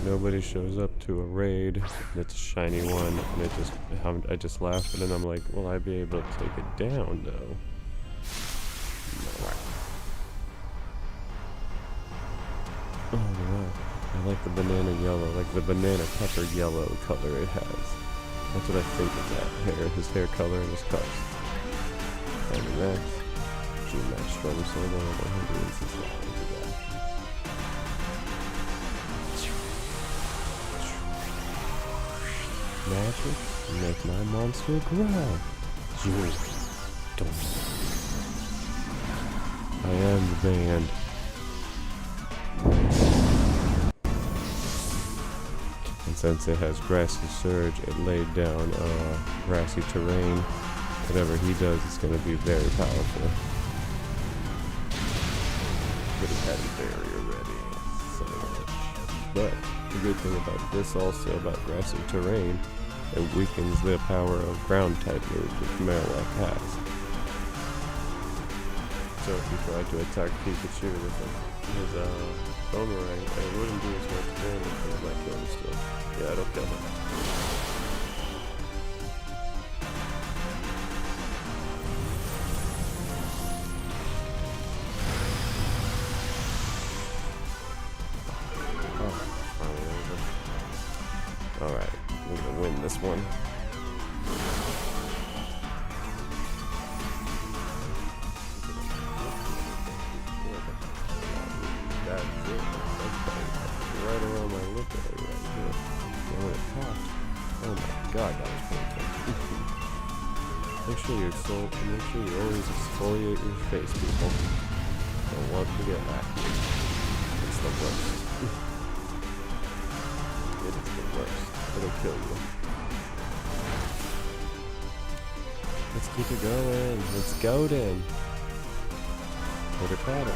Nobody shows up to a raid, and it's a shiny one, and I just laugh, and then I'm like, will I be able to take it down, though? Oh, wow. I like the banana yellow, like the banana pepper yellow color it has. That's what I think of that hair, his hair color and his cuffs. And the max. G-Max Strum Solo, 106 levels of that. Magic, make my monster growl. Jewel, don't. I am the band. And since it has Grassy Surge, it laid down grassy terrain. Whatever he does is going to be very powerful. But he had a barrier ready, so much. But the good thing about this also, about grassy terrain, it weakens the power of ground type moves, which Marowak has. So if you try to attack Pikachu with his boomerang, it wouldn't do as much damage, but it might kill him still. Yeah, it'll kill him. Alright, we're gonna win this one. That's it. That's right around my lip area right here. And when it popped, oh my god, that was painful. Make sure you always exfoliate your face, people. Don't want to get acne. It's the worst. It is the worst. It'll kill you. Let's keep it going. Let's go then. Put it at it.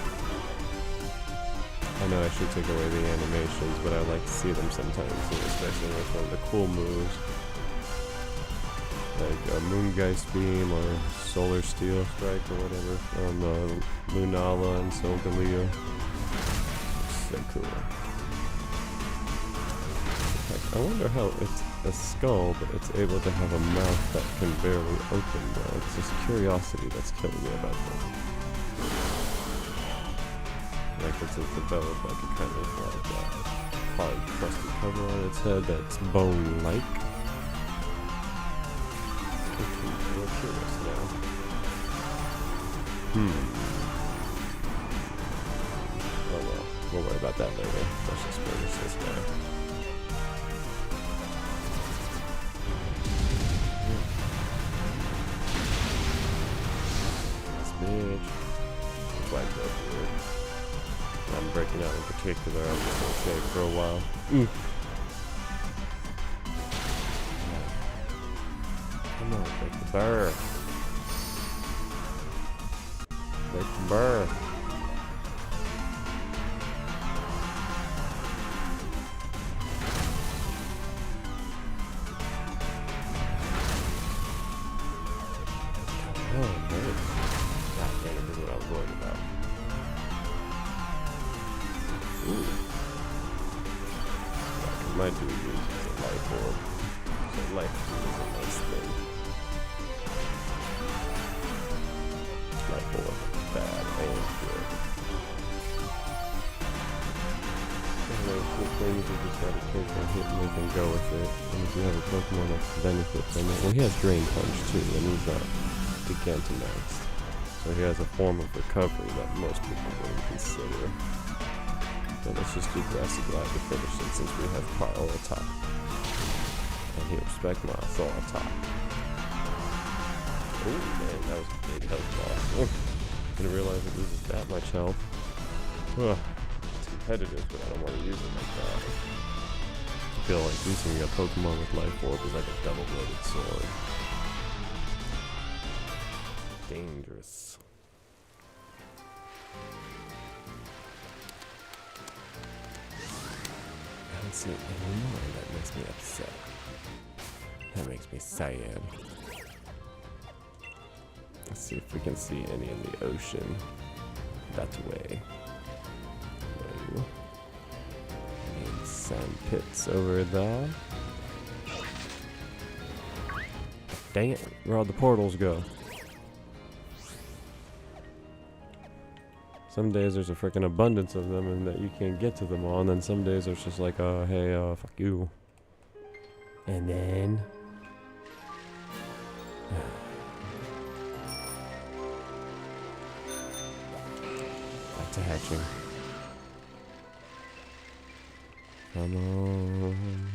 I know I should take away the animations, but I like to see them sometimes, especially with one of the cool moves. Like Moongeist Beam or Solar Steel Strike or whatever from Lunala and Solgaleo. So cool. I wonder how it's a skull, but it's able to have a mouth that can barely open though. It's just curiosity that's killing me about this. Like it's developed like a kind of like hard crusty cover on its head that's bone-like. I'm real curious now. Oh well, we'll worry about that later. Let's just finish this guy. Bitch. Flagged up weird. I'm breaking out in particular. I'm just gonna stay for a while. Come on, break the burr. Break the burr. Oh, man. God dang it, this is what I was worried about. Ooh. Like, my dude uses a life orb. So life is a nice thing. Life orb, bad and good. Anyway, cool things, you just gotta take a hit and they can go with it. And if you have a Pokemon that benefits from it, well, he has Drain Punch too, and he's not Gigantamaxed. So he has a form of recovery that most people wouldn't consider. So let's just do Grassy Glide to finish it since we have Carl atop. And he'll respect my Thor atop. Ooh man, that was a big health loss. Didn't realize it loses that much health. It's competitive, but I don't want to use it like that. I feel like using a Pokemon with Life Orb is like a double-bladed sword. Dangerous. I don't see it anymore, and that makes me upset. That makes me sad. Let's see if we can see any in the ocean. That way. No. Any sand pits over there. Dang it, where all the portals go? Some days there's a freaking abundance of them and that you can't get to them all, and then some days there's just like, hey, fuck you. And then Back to hatching. Come on.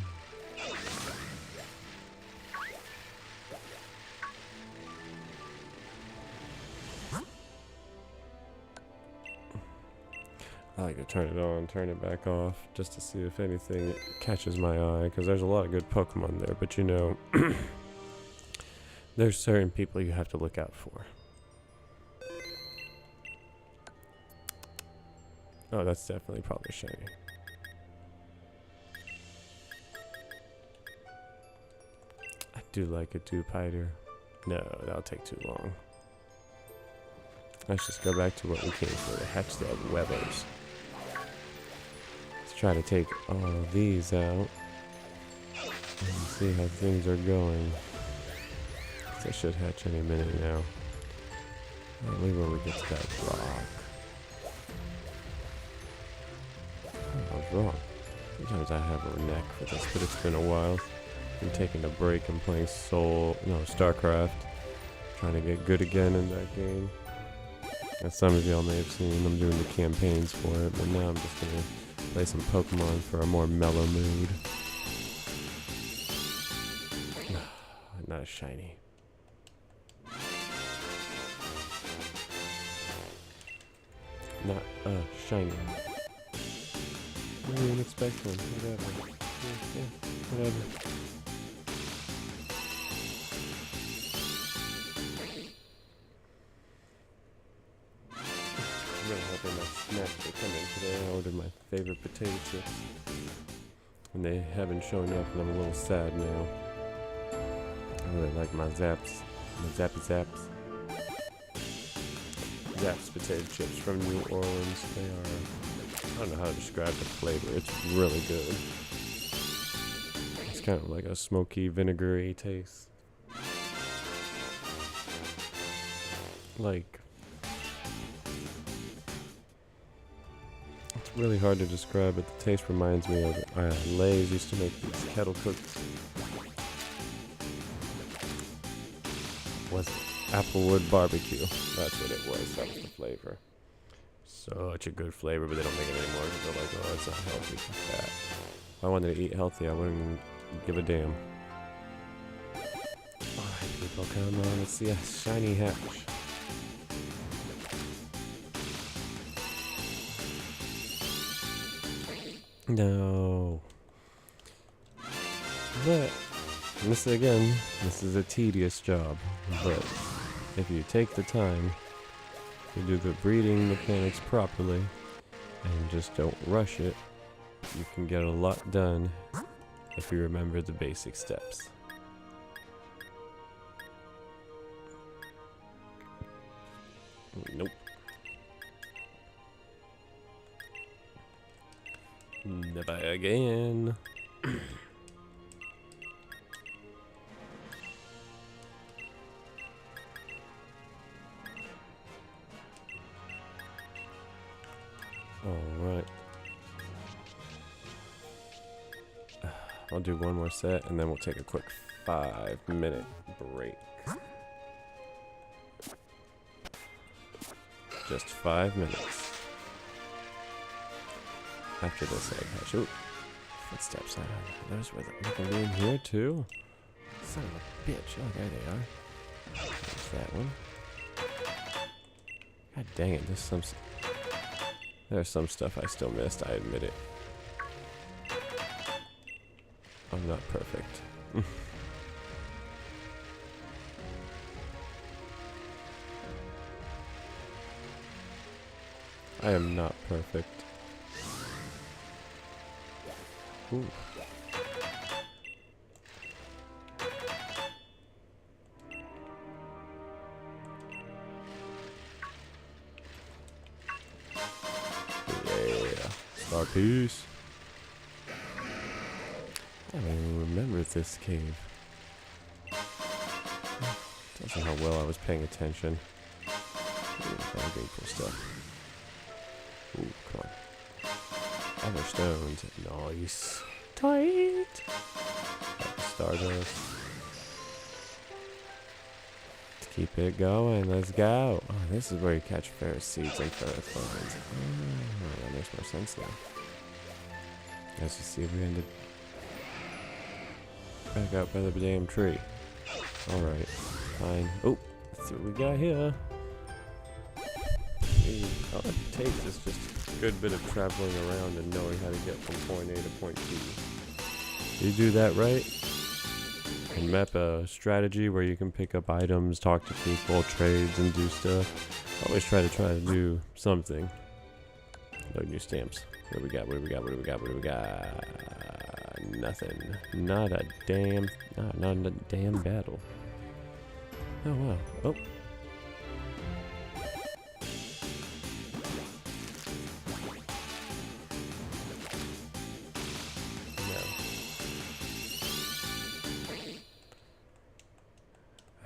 I like to turn it on, turn it back off, just to see if anything catches my eye, because there's a lot of good Pokemon there, but you know, there's certain people you have to look out for. Oh, that's definitely probably shiny. I do like a Dewpider. No, that'll take too long. Let's just go back to what we came for, to hatch the Weathers. Let's try to take all of these out and see how things are going. I should hatch any minute now. Only when we get to that rock. I was wrong. Sometimes I have a knack for this, but it's been a while. I'm taking a break and playing StarCraft. Trying to get good again in that game. As some of y'all may have seen, I'm doing the campaigns for it, but now I'm just gonna play some Pokemon for a more mellow mood. Not a shiny. Not a shiny. I didn't even expect one. Whatever. Yeah, whatever. I'm really hoping my snacks are coming today. I ordered my favorite potato chips. And they haven't shown up, and I'm a little sad now. I really like my Zaps. My Zappy Zaps. Zaps potato chips from New Orleans. They are, I don't know how to describe the flavor. It's really good. It's kind of like a smoky, vinegary taste. Like, it's really hard to describe, but the taste reminds me of Lay's used to make these kettle cooked. Was it Applewood barbecue? That's what it was. That was the flavor. Such a good flavor, but they don't make it anymore because they're like, oh, it's not healthy. Fuck that. If I wanted to eat healthy, I wouldn't give a damn. Alright, people, come on. Let's see a shiny hatch. No. But, this is a tedious job, but if you take the time to do the breeding mechanics properly and just don't rush it, you can get a lot done if you remember the basic steps. Nope. Never again. Alright. I'll do one more set and then we'll take a quick 5-minute break. Just 5 minutes. After this egg hatch. Ooh. Footsteps. Those were the can be in here too. Son of a bitch. Oh, there they are. There's that one. God dang it. There's some stuff I still missed, I admit it. I'm not perfect. I am not perfect. Ooh. Star piece. I don't even remember this cave. Tells me how well I was paying attention. Ooh, getting cool stuff. Ooh, come on. Everstones. Nice. Tight. Stardust. Keep it going. Let's go. Oh, this is where you catch ferret seeds and ferret vines. Oh, that makes more sense now. As you see, we ended back out by the damn tree. Alright, fine. Oh, let's see what we got here. All it takes is just a good bit of traveling around and knowing how to get from point A to point B. You do that right, and map a strategy where you can pick up items, talk to people, trades, and do stuff. Always try to do something. No new stamps. What do we got? What do we got? What do we got? What do we got? Nothing. Not a damn. Not a damn battle. Oh wow. Oh.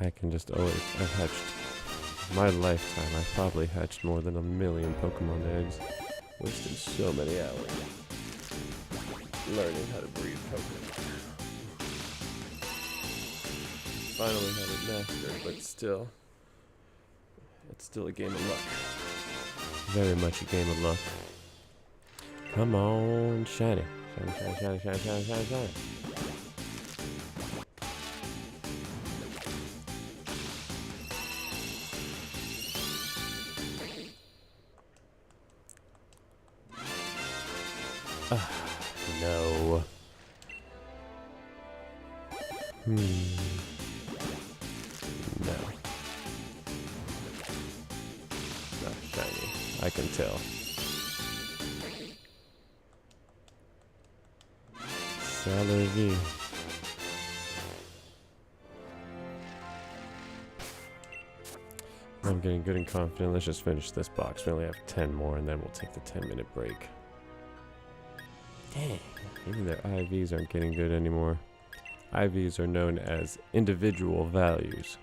I can just always, I've hatched, my lifetime, I've probably hatched more than 1 million Pokemon eggs. Wasted so many hours learning how to breed Pokemon. Finally had it mastered, but still, it's still a game of luck. Very much a game of luck. Come on, shiny. Shiny, shiny, shiny, shiny, shiny, shiny, shiny. No. No. Not shiny. I can tell. Salary. I'm getting good and confident. Let's just finish this box. We only have 10 more and then we'll take the 10-minute break. Dang, even their IVs aren't getting good anymore. IVs are known as individual values.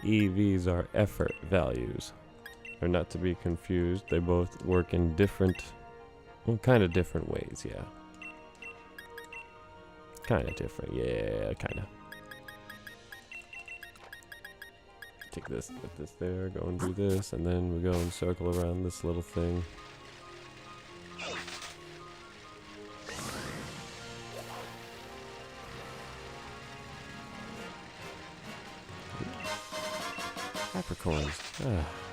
EVs are effort values. They're not to be confused. They both work in different, well, kind of different ways, yeah. Kind of different, yeah, kind of. Take this, put this there, go and do this, and then we go and circle around this little thing. Apricorns.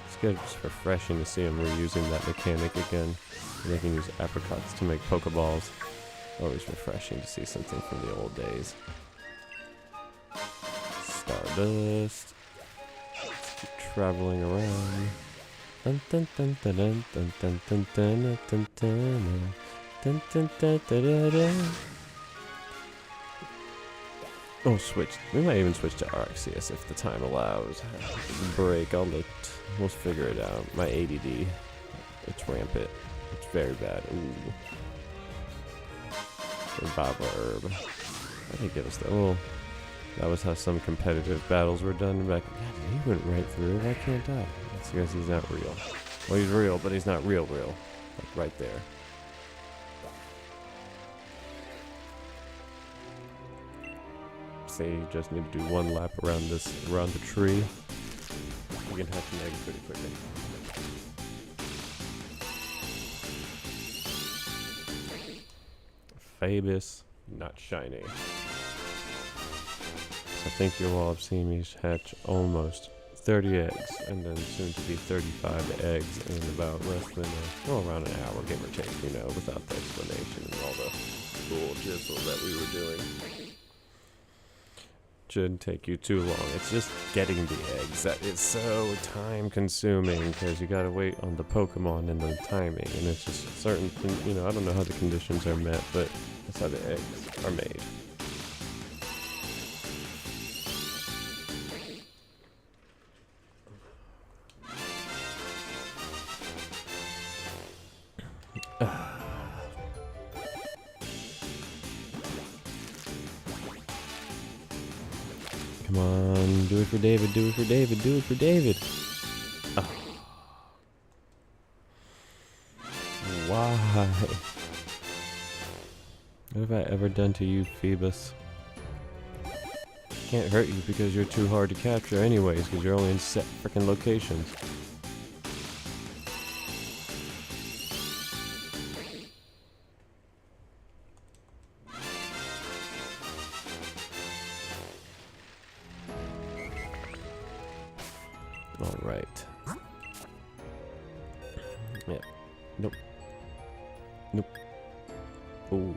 It's good. It's refreshing to see them reusing that mechanic again. And they can use apricots to make Pokeballs. Always refreshing to see something from the old days. Stardust. Let's keep traveling around. Dun dun dun dun dun dun dun dun dun dun dun dun dun dun dun dun. Oh, switch. We might even switch to Arceus if the time allows. Break. We'll figure it out. My ADD. It's rampant. It's very bad. Ooh. Baba Herb. I didn't give us that. Well, that was how some competitive battles were done back. God, he went right through. Why can't I? That's because he's not real. Well, he's real, but he's not real. Like right there. Say you just need to do one lap around the tree. You can hatch an egg pretty quickly. Phoebus, not shiny. So I think you all have seen me hatch almost 30 eggs, and then soon to be 35 eggs in about less than around an hour, give or take, you know, without the explanation and all the cool jizzle that we were doing. Shouldn't take you too long. It's just getting the eggs that is so time consuming because you gotta wait on the Pokemon and the timing, and it's just certain, you know, I don't know how the conditions are met, but that's how the eggs are made. Come on, do it for David, do it for David, do it for David. Oh. Why? What have I ever done to you, Phoebus? can't hurt you because you're too hard to capture anyways, because you're only in set freaking locations. Alright. Yeah. Nope. Nope. Oh, no.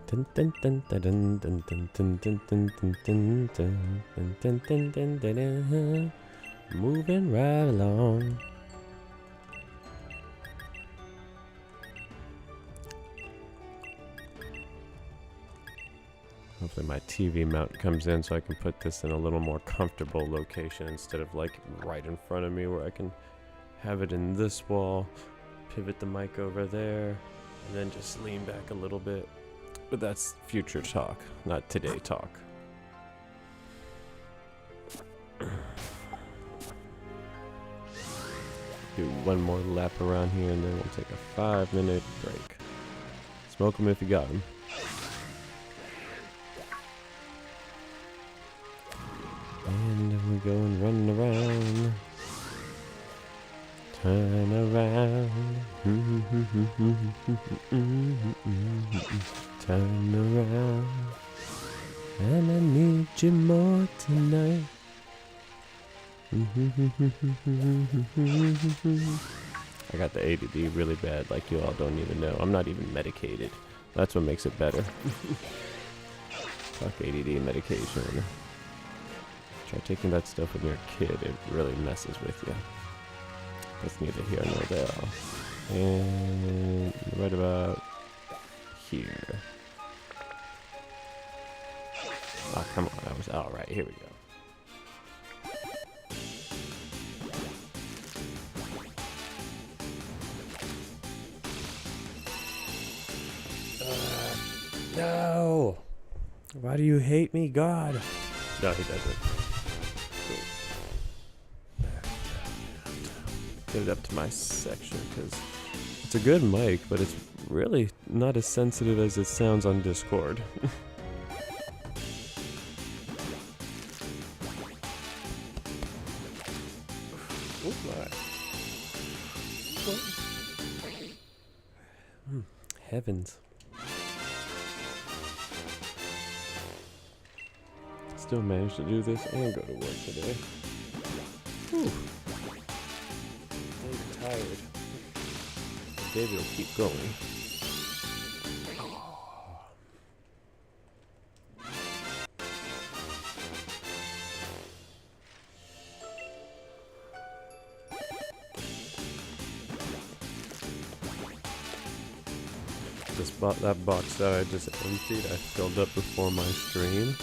Dun dun dun dun dun dun dun dun dun dun dun dun dun dun dun dun dun. Moving right along. Hopefully my TV mount comes in so I can put this in a little more comfortable location instead of like right in front of me, where I can have it in this wall, pivot the mic over there, and then just lean back a little bit. But that's future talk, not today talk. Do one more lap around here and then we'll take a 5-minute break. Smoke them if you got them. And we're going running around. Turn around. Turn around. And I need you more tonight. I got the ADD really bad, like you all don't even know. I'm not even medicated. That's what makes it better. Fuck ADD medication. Try taking that stuff when you're a kid, it really messes with you. That's neither here nor there. And right about here. Oh, come on, I was alright, here we go. No! Why do you hate me, God? No, he doesn't. Get it up to my section, because it's a good mic, but it's really not as sensitive as it sounds on Discord. Oh my. Heavens. Still managed to do this and go to work today. Whew. I'm tired. The day will keep going. That box that I just emptied, I filled up before my stream.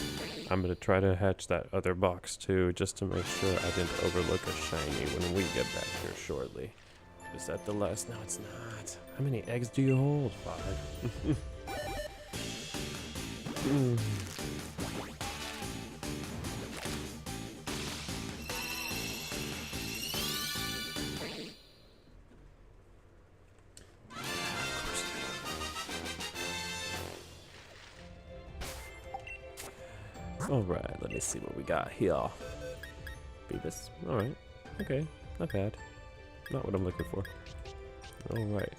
I'm gonna try to hatch that other box too, just to make sure I didn't overlook a shiny when we get back here shortly. Is that the last? No, it's not. How many eggs do you hold? 5. Alright, let me see what we got here. Beavis. Alright. Okay. Not bad. Not what I'm looking for. Alright.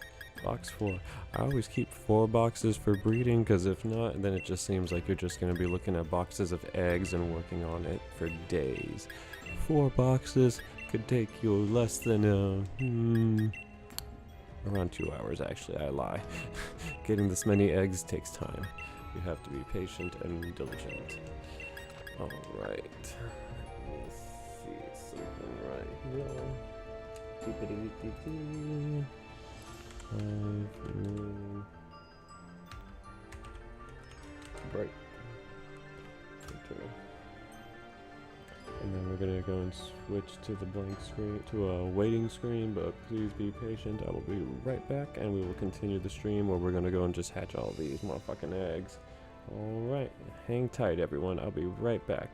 Box 4. I always keep 4 boxes for breeding, because if not, then it just seems like you're just going to be looking at boxes of eggs and working on it for days. 4 boxes could take you less than around 2 hours, actually. I lie. Getting this many eggs takes time. You have to be patient and diligent. Alright. Let me see something right here. Break. Enter. And then we're gonna go and switch to the blank screen, to a waiting screen, but please be patient. I will be right back, and we will continue the stream where we're gonna go and just hatch all these motherfucking eggs. Alright, hang tight everyone, I'll be right back.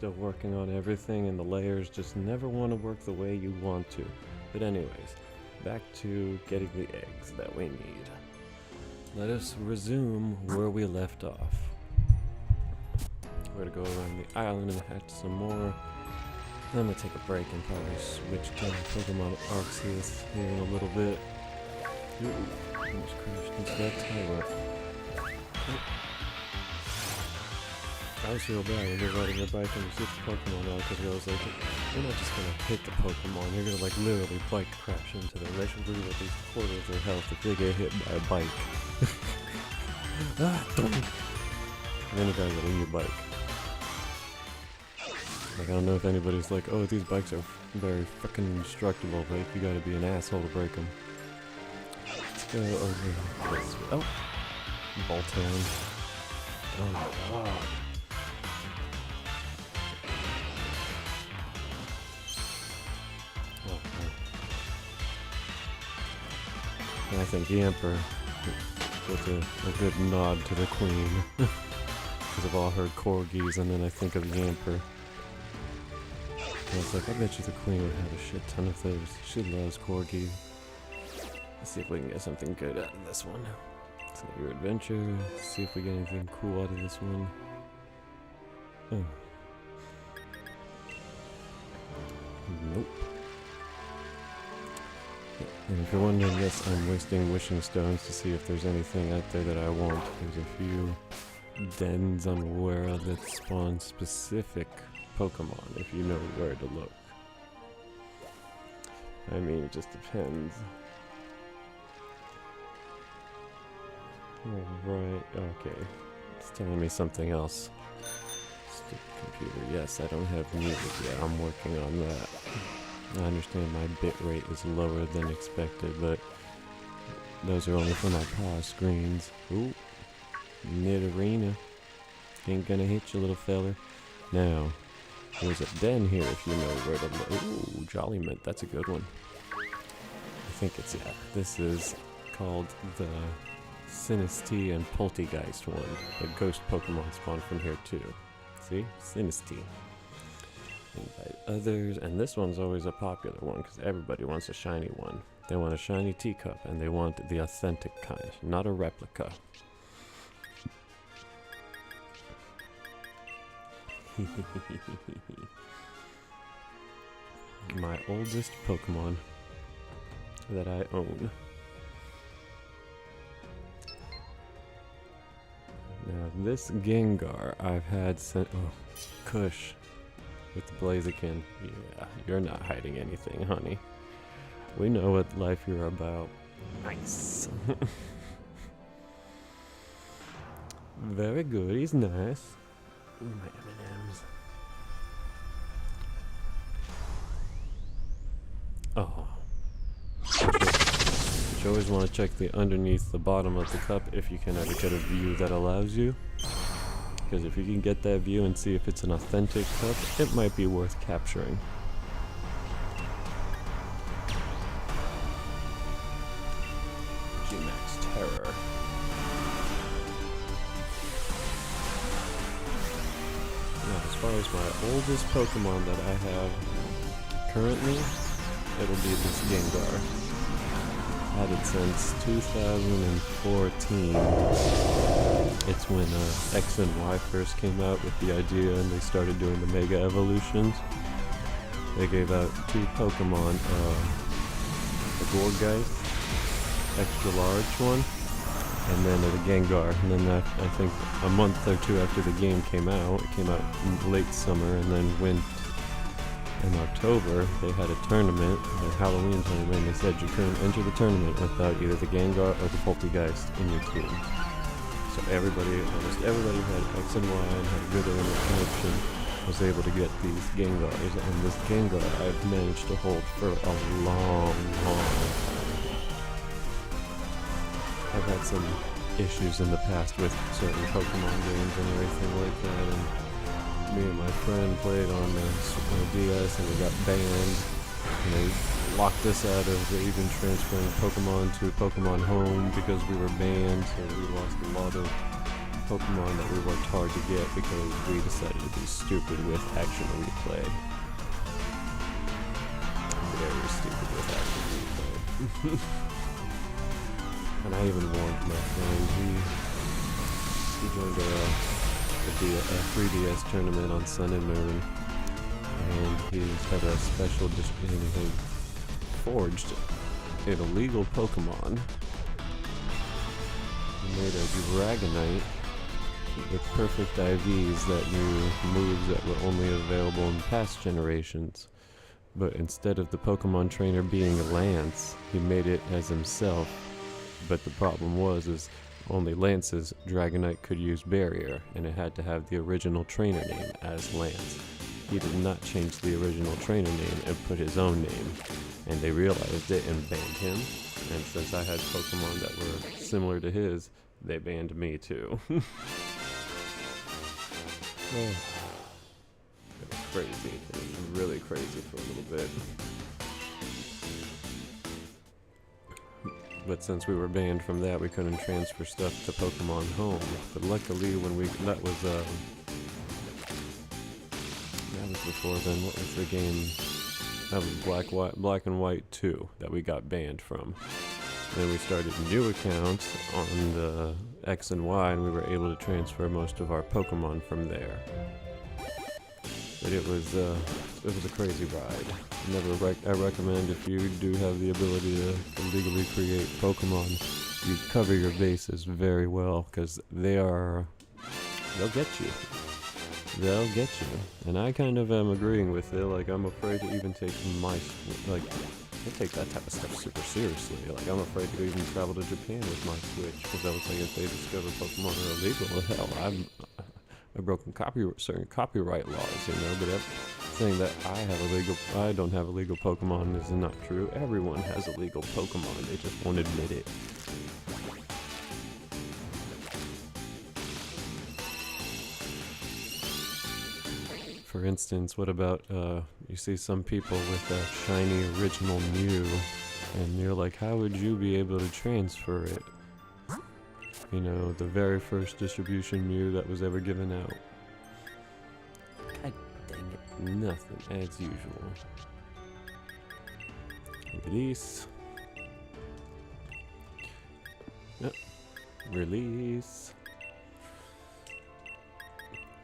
still working on everything, and the layers just never want to work the way you want to. But anyways, back to getting the eggs that we need. Let us resume where we left off. We're gonna go around the island and hatch some more. Then I'm gonna take a break and probably switch to Pokemon Arceus here in a little bit. Ooh, almost crashed into that tower. Oh. I was real bad when you're riding your bike and you switch Pokemon out, because I was like, you're not just gonna hit the Pokemon, you're gonna like literally bike crash into them. They should lose at least a quarter of their health if they get hit by a bike. And then you gotta get a new bike. Like, I don't know if anybody's like, oh, these bikes are very freaking indestructible, but you gotta be an asshole to break them. Let's go over this way. Oh! Bolton. Oh my god. Oh, no. I think the Emperor gives a good nod to the Queen. Because I've all heard corgis, and then I think of the Emperor. I was like, I bet you the Queen would have a shit ton of those. She loves corgi. Let's see if we can get something good out of this one. Let's get your adventure. See if we get anything cool out of this one. Oh. Nope. And if you're wondering, yes, I'm wasting wishing stones to see if there's anything out there that I want. There's a few dens I'm aware of that spawn specific Pokemon, if you know where to look. I mean, it just depends. Alright, okay. It's telling me something else. Stupid computer. Yes, I don't have music yet. I'm working on that. I understand my bit rate is lower than expected, but those are only for my pause screens. Ooh. Nidorina. Ain't gonna hit you, little fella. Now, there's a den here if you know where to look. Ooh, Jolly Mint, that's a good one. I think it's, yeah, this is called the Sinistea and Poltegeist one. The ghost Pokemon spawn from here too. See? Sinistea. Invite others, and this one's always a popular one because everybody wants a shiny one. They want a shiny teacup, and they want the authentic kind, not a replica. My oldest Pokemon that I own. Now this Gengar I've had since Kush with the Blaziken. Yeah, you're not hiding anything, honey. We know what life you're about. Nice. Very good, he's nice. Ooh, my M&Ms. Oh. You always want to check the underneath the bottom of the cup if you can ever get a view that allows you. Because if you can get that view and see if it's an authentic cup, it might be worth capturing. G-Max Terror. As far as my oldest Pokemon that I have currently, it'll be this Gengar. Had it since 2014. It's when X and Y first came out with the idea and they started doing the Mega Evolutions. They gave out 2 Pokemon, the Gourgeist, extra large one, and then the Gengar. And then I think a month or 2 after the game came out, it came out in late summer, and then went in October, they had a tournament, a Halloween tournament, and they said you couldn't enter the tournament without either the Gengar or the Poltegeist in your team. So almost everybody who had X and Y and had a good internet connection was able to get these Gengars, and this Gengar I've managed to hold for a long, long time. I've had some issues in the past with certain Pokemon games and everything like that, and me and my friend played on DS and we got banned, and they locked us out of even transferring Pokemon to Pokemon Home because we were banned, so we lost a lot of Pokemon that we worked hard to get because we decided to be stupid with action replay. Very stupid with action replay. And I even warned my friend, he joined a 3DS tournament on Sun and Moon, and he's had a special and he forged an illegal Pokemon. He made a Dragonite with perfect IVs that knew moves that were only available in past generations. But instead of the Pokemon trainer being a Lance, he made it as himself. But the problem was only Lance's Dragonite could use Barrier, and it had to have the original trainer name as Lance. He did not change the original trainer name and put his own name, and they realized it and banned him. And since I had Pokemon that were similar to his, they banned me too. It was crazy. It was really crazy for a little bit. But since we were banned from that, we couldn't transfer stuff to Pokemon Home. But luckily, when that was before then. What was the game? That was Black and White 2 that we got banned from. Then we started new accounts on the X and Y, and we were able to transfer most of our Pokemon from there. But it was a crazy ride. I recommend, if you do have the ability to legally create Pokemon, you cover your bases very well, because they'll get you. They'll get you. And I kind of am agreeing with it. Like, I'm afraid to even take I take that type of stuff super seriously. Like, I'm afraid to even travel to Japan with my Switch, because I was like, if they discover Pokemon are illegal, well, hell, I've broken certain copyright laws, you know. But saying that I don't have illegal Pokemon is not true. Everyone has illegal Pokemon. They just won't admit it. For instance, what about, you see some people with a shiny original Mew, and you're like, how would you be able to transfer it? You know, the very first distribution Mew that was ever given out. God dang it, nothing, as usual. Release. Yep. Release.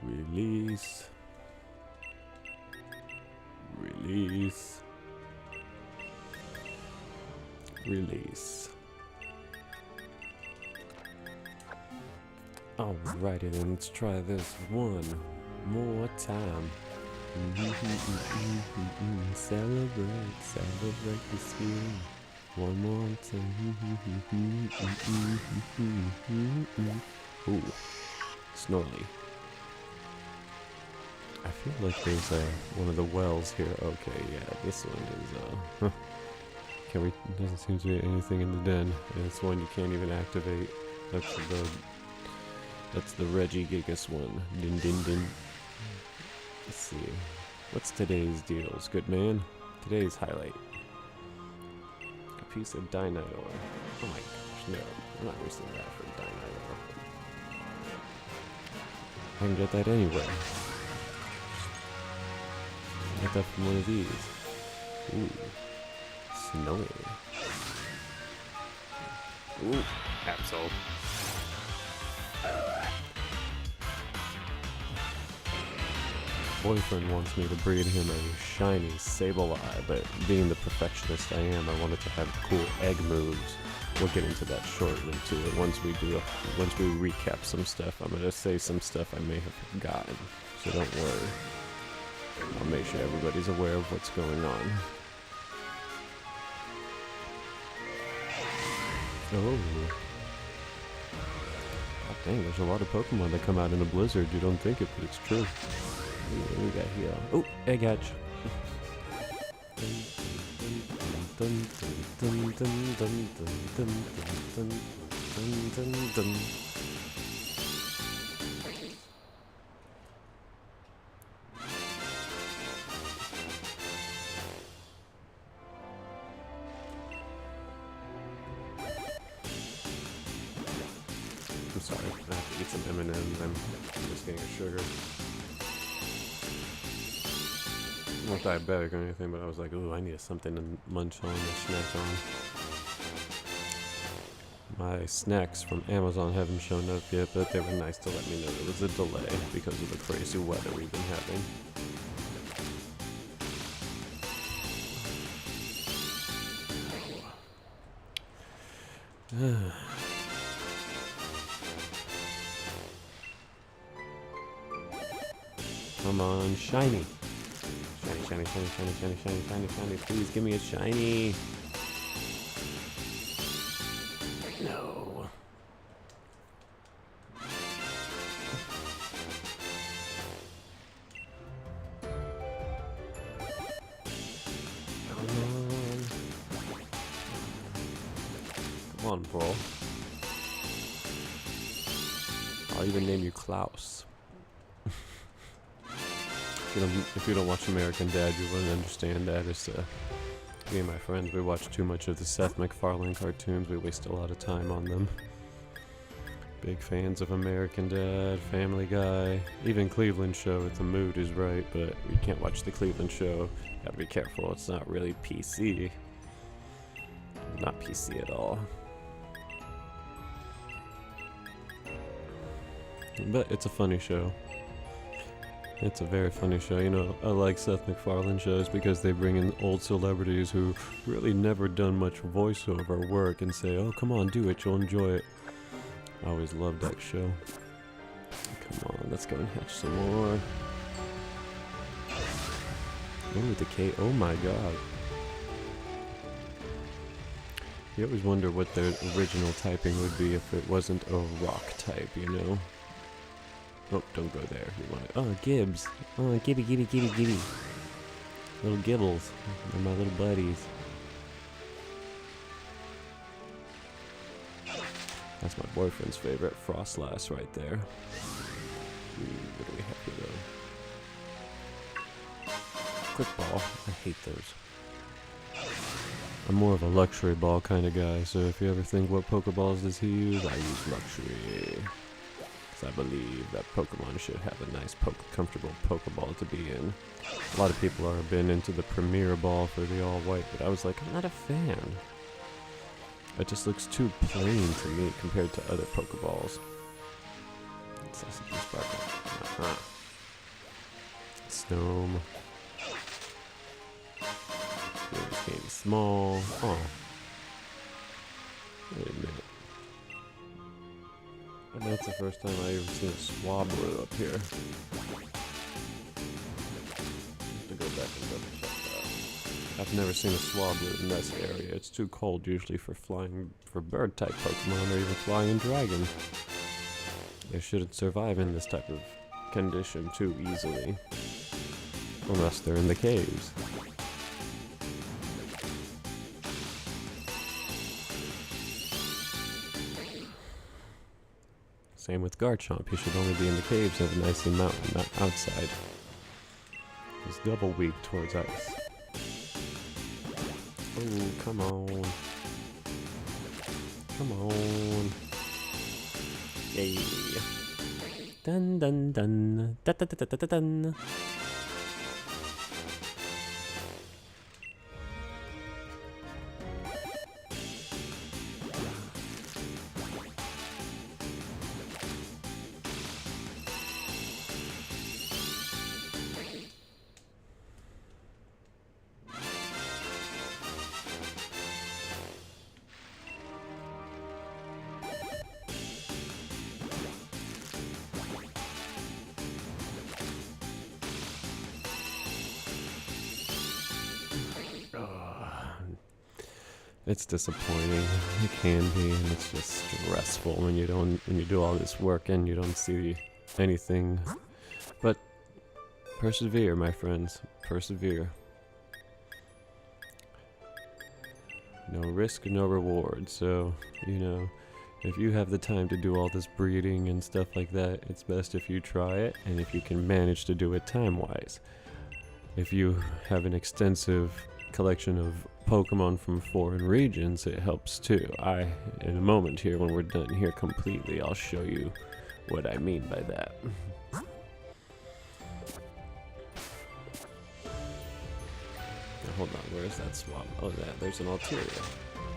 Release. Release. Release. Alrighty then, let's try this one more time. Celebrate, celebrate the skill. One more time. Ooh, Snorly. I feel like there's one of the wells here. Okay, yeah, this one is, doesn't seem to be anything in the den. And it's one you can't even activate. That's the Regigigas one. Din din din. Let's see. What's today's deals, good man? Today's highlight. A piece of Dynite ore. Oh my gosh, no. I'm not wasting that for Dynite ore. I can get that anywhere. Get that from one of these. Ooh. Snowy. Ooh. Absol. Boyfriend wants me to breed him a shiny Sableye, but being the perfectionist I am, I wanted to have cool egg moves. We'll get into that shortly too. Once we recap some stuff, I'm gonna say some stuff I may have forgotten, so don't worry. I'll make sure everybody's aware of what's going on. Oh. God dang, there's a lot of Pokemon that come out in a blizzard. You don't think it, but it's true. What do we got here? Oh, egg hatch. I'm sorry, I have to eat some M&M's. I'm just getting a sugar. I'm not diabetic or anything, but I was like, ooh, I need something to munch on, to snack on. My snacks from Amazon haven't shown up yet, but they were nice to let me know there was a delay because of the crazy weather we've been having. Come on, shiny. Shiny, shiny, shiny, shiny, shiny, shiny, shiny, shiny. Please give me a shiny. No. Come on, bro. I'll even name you Klaus. If you don't watch American Dad, you wouldn't understand that. It's me and my friends, we watch too much of the Seth MacFarlane cartoons. We waste a lot of time on them. Big fans of American Dad, Family Guy, even Cleveland Show if the mood is right, but we can't watch the Cleveland Show. Gotta be careful, it's not really PC. Not PC at all. But it's a funny show. It's a very funny show. You know, I like Seth MacFarlane shows because they bring in old celebrities who really never done much voiceover work and say, oh, come on, do it, you'll enjoy it. I always loved that show. Come on, let's go and hatch some more. Oh, decay. Oh my god. You always wonder what their original typing would be if it wasn't a rock type, you know? Oh, don't go there. You want it. Oh, Gibbs. Oh, Gibby, Gibby, Gibby, Gibby. Little Gibbles. They're my little buddies. That's my boyfriend's favorite. Frostlass right there. What do we have here, though? Quick ball. I hate those. I'm more of a luxury ball kind of guy, so if you ever think what Pokeballs does he use, I use luxury. I believe that Pokemon should have a nice, comfortable Pokeball to be in. A lot of people are been into the Premier Ball for the all-white, but I was like, I'm not a fan. It just looks too plain to me compared to other Pokeballs. Snome. This game is small. Oh. Wait a minute. And that's the first time I ever seen a Swablu up here. Have to go back and double check that. I've never seen a Swablu in this area. It's too cold usually for bird type Pokemon or even flying dragon. They shouldn't survive in this type of condition too easily. Unless they're in the caves. Same with Garchomp, he should only be in the caves of an icy mountain, not outside. He's double weak towards ice. Oh, come on. Come on. Yay. Dun dun dun. Da da da da da dun. It's disappointing. It can be, and it's just stressful when you do all this work and you don't see anything. But persevere, my friends. Persevere. No risk, no reward. So, you know, if you have the time to do all this breeding and stuff like that, it's best if you try it, and if you can manage to do it time-wise. If you have an extensive collection of Pokemon from foreign regions, it helps too. In a moment here, when we're done here completely, I'll show you what I mean by that. Now, hold on, where's that swamp? Oh, there's an Altaria.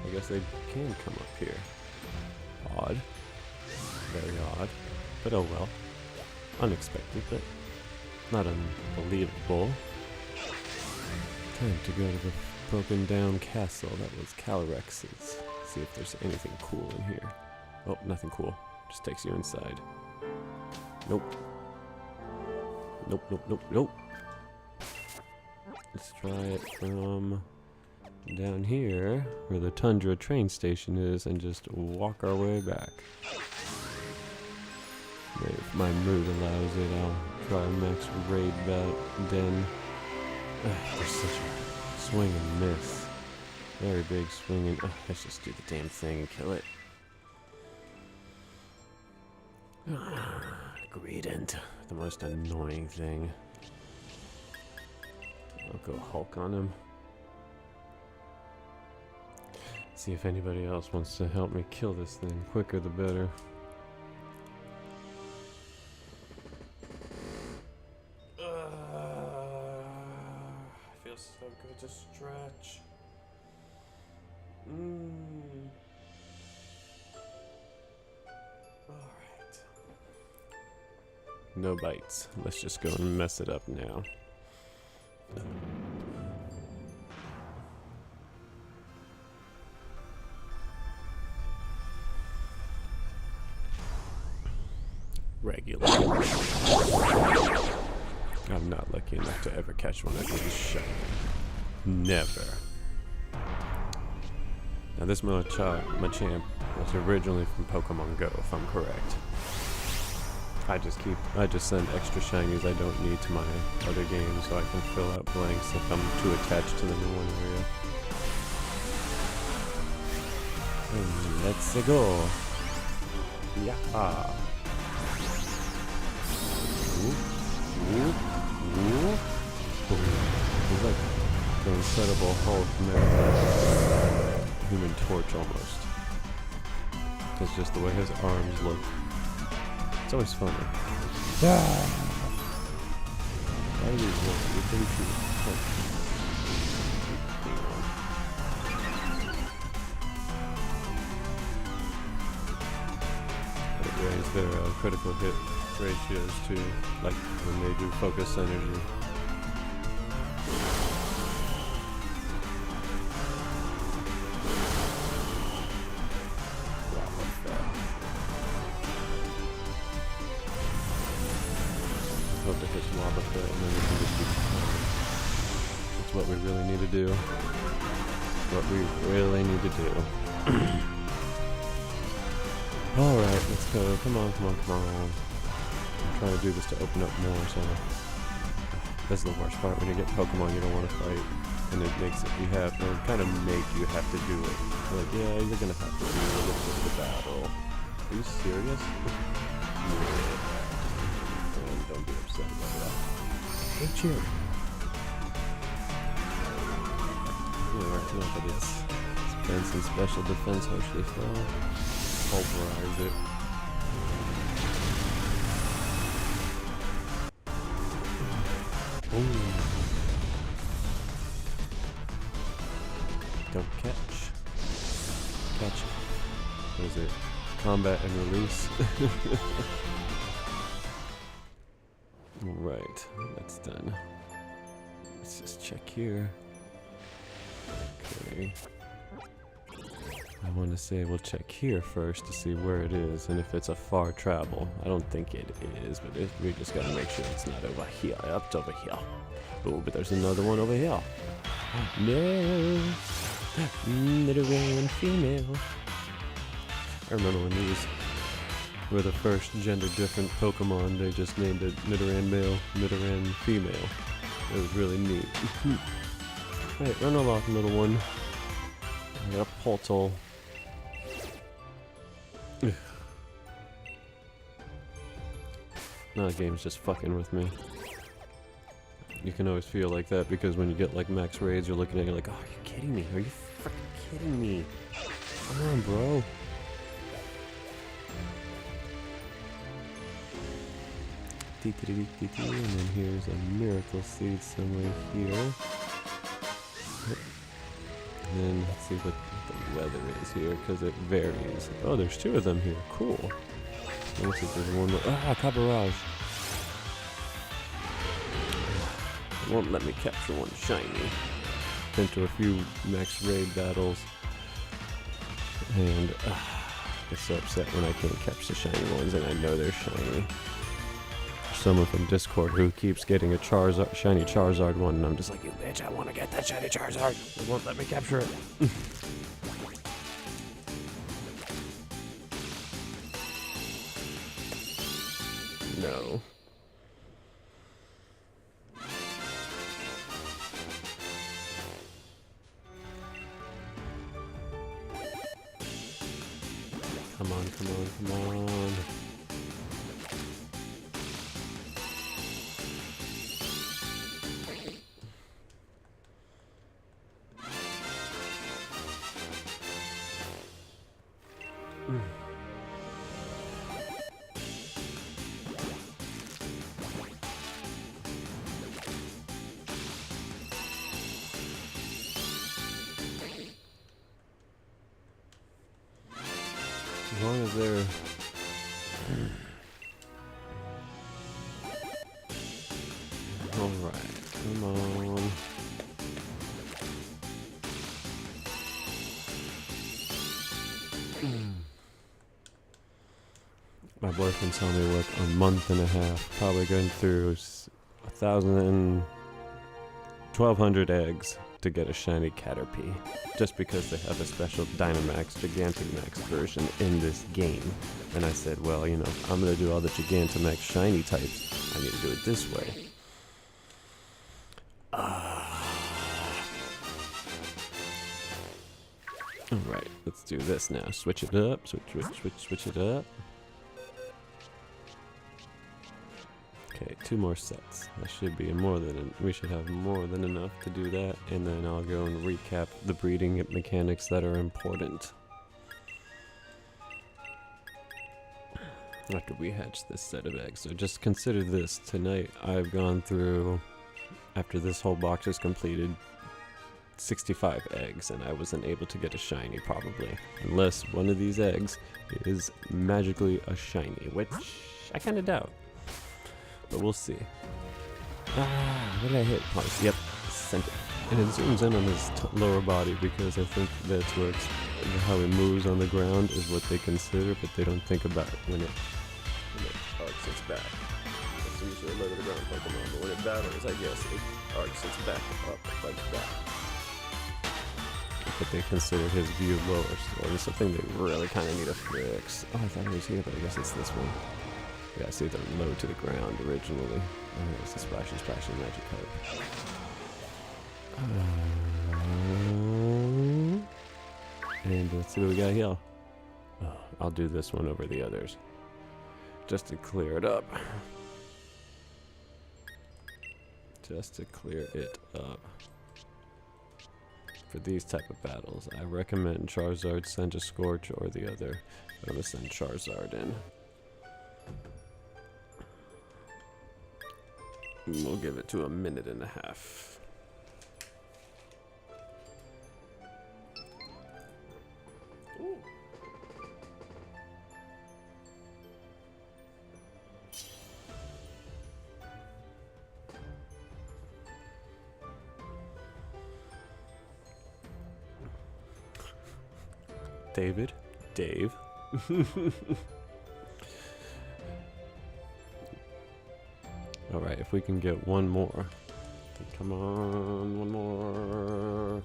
I guess they can come up here. Odd. Very odd. But oh well. Unexpected, but not unbelievable. Time to go to the broken down castle that was Calorex's. See if there's anything cool in here. Oh, nothing cool. Just takes you inside. Nope. Nope, nope, nope, nope. Let's try it from down here, where the Tundra train station is, and just walk our way back. If my mood allows it, I'll try max raid den. There's such a swing and miss. Very big swing and... let's just do the damn thing and kill it. Greedent. The most annoying thing. I'll go Hulk on him. See if anybody else wants to help me kill this thing. Quicker the better. Feels so good to stretch. Alright. No bites. Let's just go and mess it up now. Regular. I'm not lucky enough to ever catch one of these shiny. Never. Now this Machamp was originally from Pokemon Go, if I'm correct. I just send extra shinies I don't need to my other games so I can fill out blanks if I'm too attached to them in one area. And let's go. Yeah. He's like the Incredible Hulk meta Human Torch almost. That's just the way his arms look. It's always funny. Why do you want to think It raised their critical hit ratios to, like, when they do focus energy. Hope to hit some lava fill and then we can just keep going. That's what we really need to do. What we really need to do. Alright, let's go. Come on, come on, come on. I'm trying to do this to open up more, so... That's the worst part, when you get Pokemon you don't want to fight. And it makes it, kind of make you have to do it. Like, yeah, you're gonna have to do it for the battle. Are you serious? Yeah. Don't be upset about that. Hey, chill. Yeah, right, enough of this. Defense and special defense harshly fell. Pulverize it. Ooh. Don't catch. Catch. What is it? Combat and release. Right, that's done. Let's just check here. Okay. I want to say we'll check here first to see where it is and if it's a far travel. I don't think it is, but we just gotta make sure it's not over here. Up over here. Oh, but there's another one over here. No! Nidoran female. I remember when these were the first gender-different Pokemon, they just named it Nidoran male, Nidoran female. It was really neat. Alright, run along, little one. I got a portal. Now the game's just fucking with me. You can always feel like that because when you get like max raids, you're looking at it, you're like, oh, are you kidding me? Are you freaking kidding me? Come on, bro. And then here's a miracle seed somewhere here. And then let's see what the weather is here because it varies. Oh, there's 2 of them here. Cool. Looks like there's one more. Ah, Cabarage. It won't let me capture one shiny. Been to a few max raid battles. And I get so upset when I can't catch the shiny ones and I know they're shiny. Someone from Discord who keeps getting a shiny Charizard one, and I'm just like, you bitch, I want to get that shiny Charizard. It won't let me capture it. No. Come on, come on, come on. As long as they're alright, come on. My boyfriend saw me work a month and a half, probably going through 1,200 eggs to get a shiny Caterpie, just because they have a special Dynamax Gigantamax version in this game. And I said, well, you know, if I'm gonna do all the Gigantamax shiny types, I need to do it this way. Alright, let's do this now. Switch it up, switch it up. Okay, 2 more sets. That should be more than we should have more than enough to do that, and then I'll go and recap the breeding mechanics that are important after we hatch this set of eggs. So just consider this: tonight I've gone through, after this whole box is completed, 65 eggs, and I wasn't able to get a shiny probably, unless one of these eggs is magically a shiny, which I kind of doubt. But we'll see. Ah, what did I hit? Pause. Yep, sent it. And it zooms in on his lower body because I think that's where how it moves on the ground is what they consider, but they don't think about it when it arcs its back. It's usually a low to the ground Pokemon, but when it battles, I guess it arcs its back up like that. But they consider his view lower still. It's something they really kind of need to fix. Oh, I thought it was here, but I guess it's this one. Yeah, see, they're low to the ground originally. Oh, there's the Splashy Magic Carp. And let's see what we got here. Oh, I'll do this one over the others, just to clear it up. Just to clear it up. For these type of battles, I recommend Charizard, send a Scorch, or the other. I'm gonna send Charizard in. We'll give it to 1.5 minutes. Ooh. Dave. Alright, if we can get one more. Come on, one more.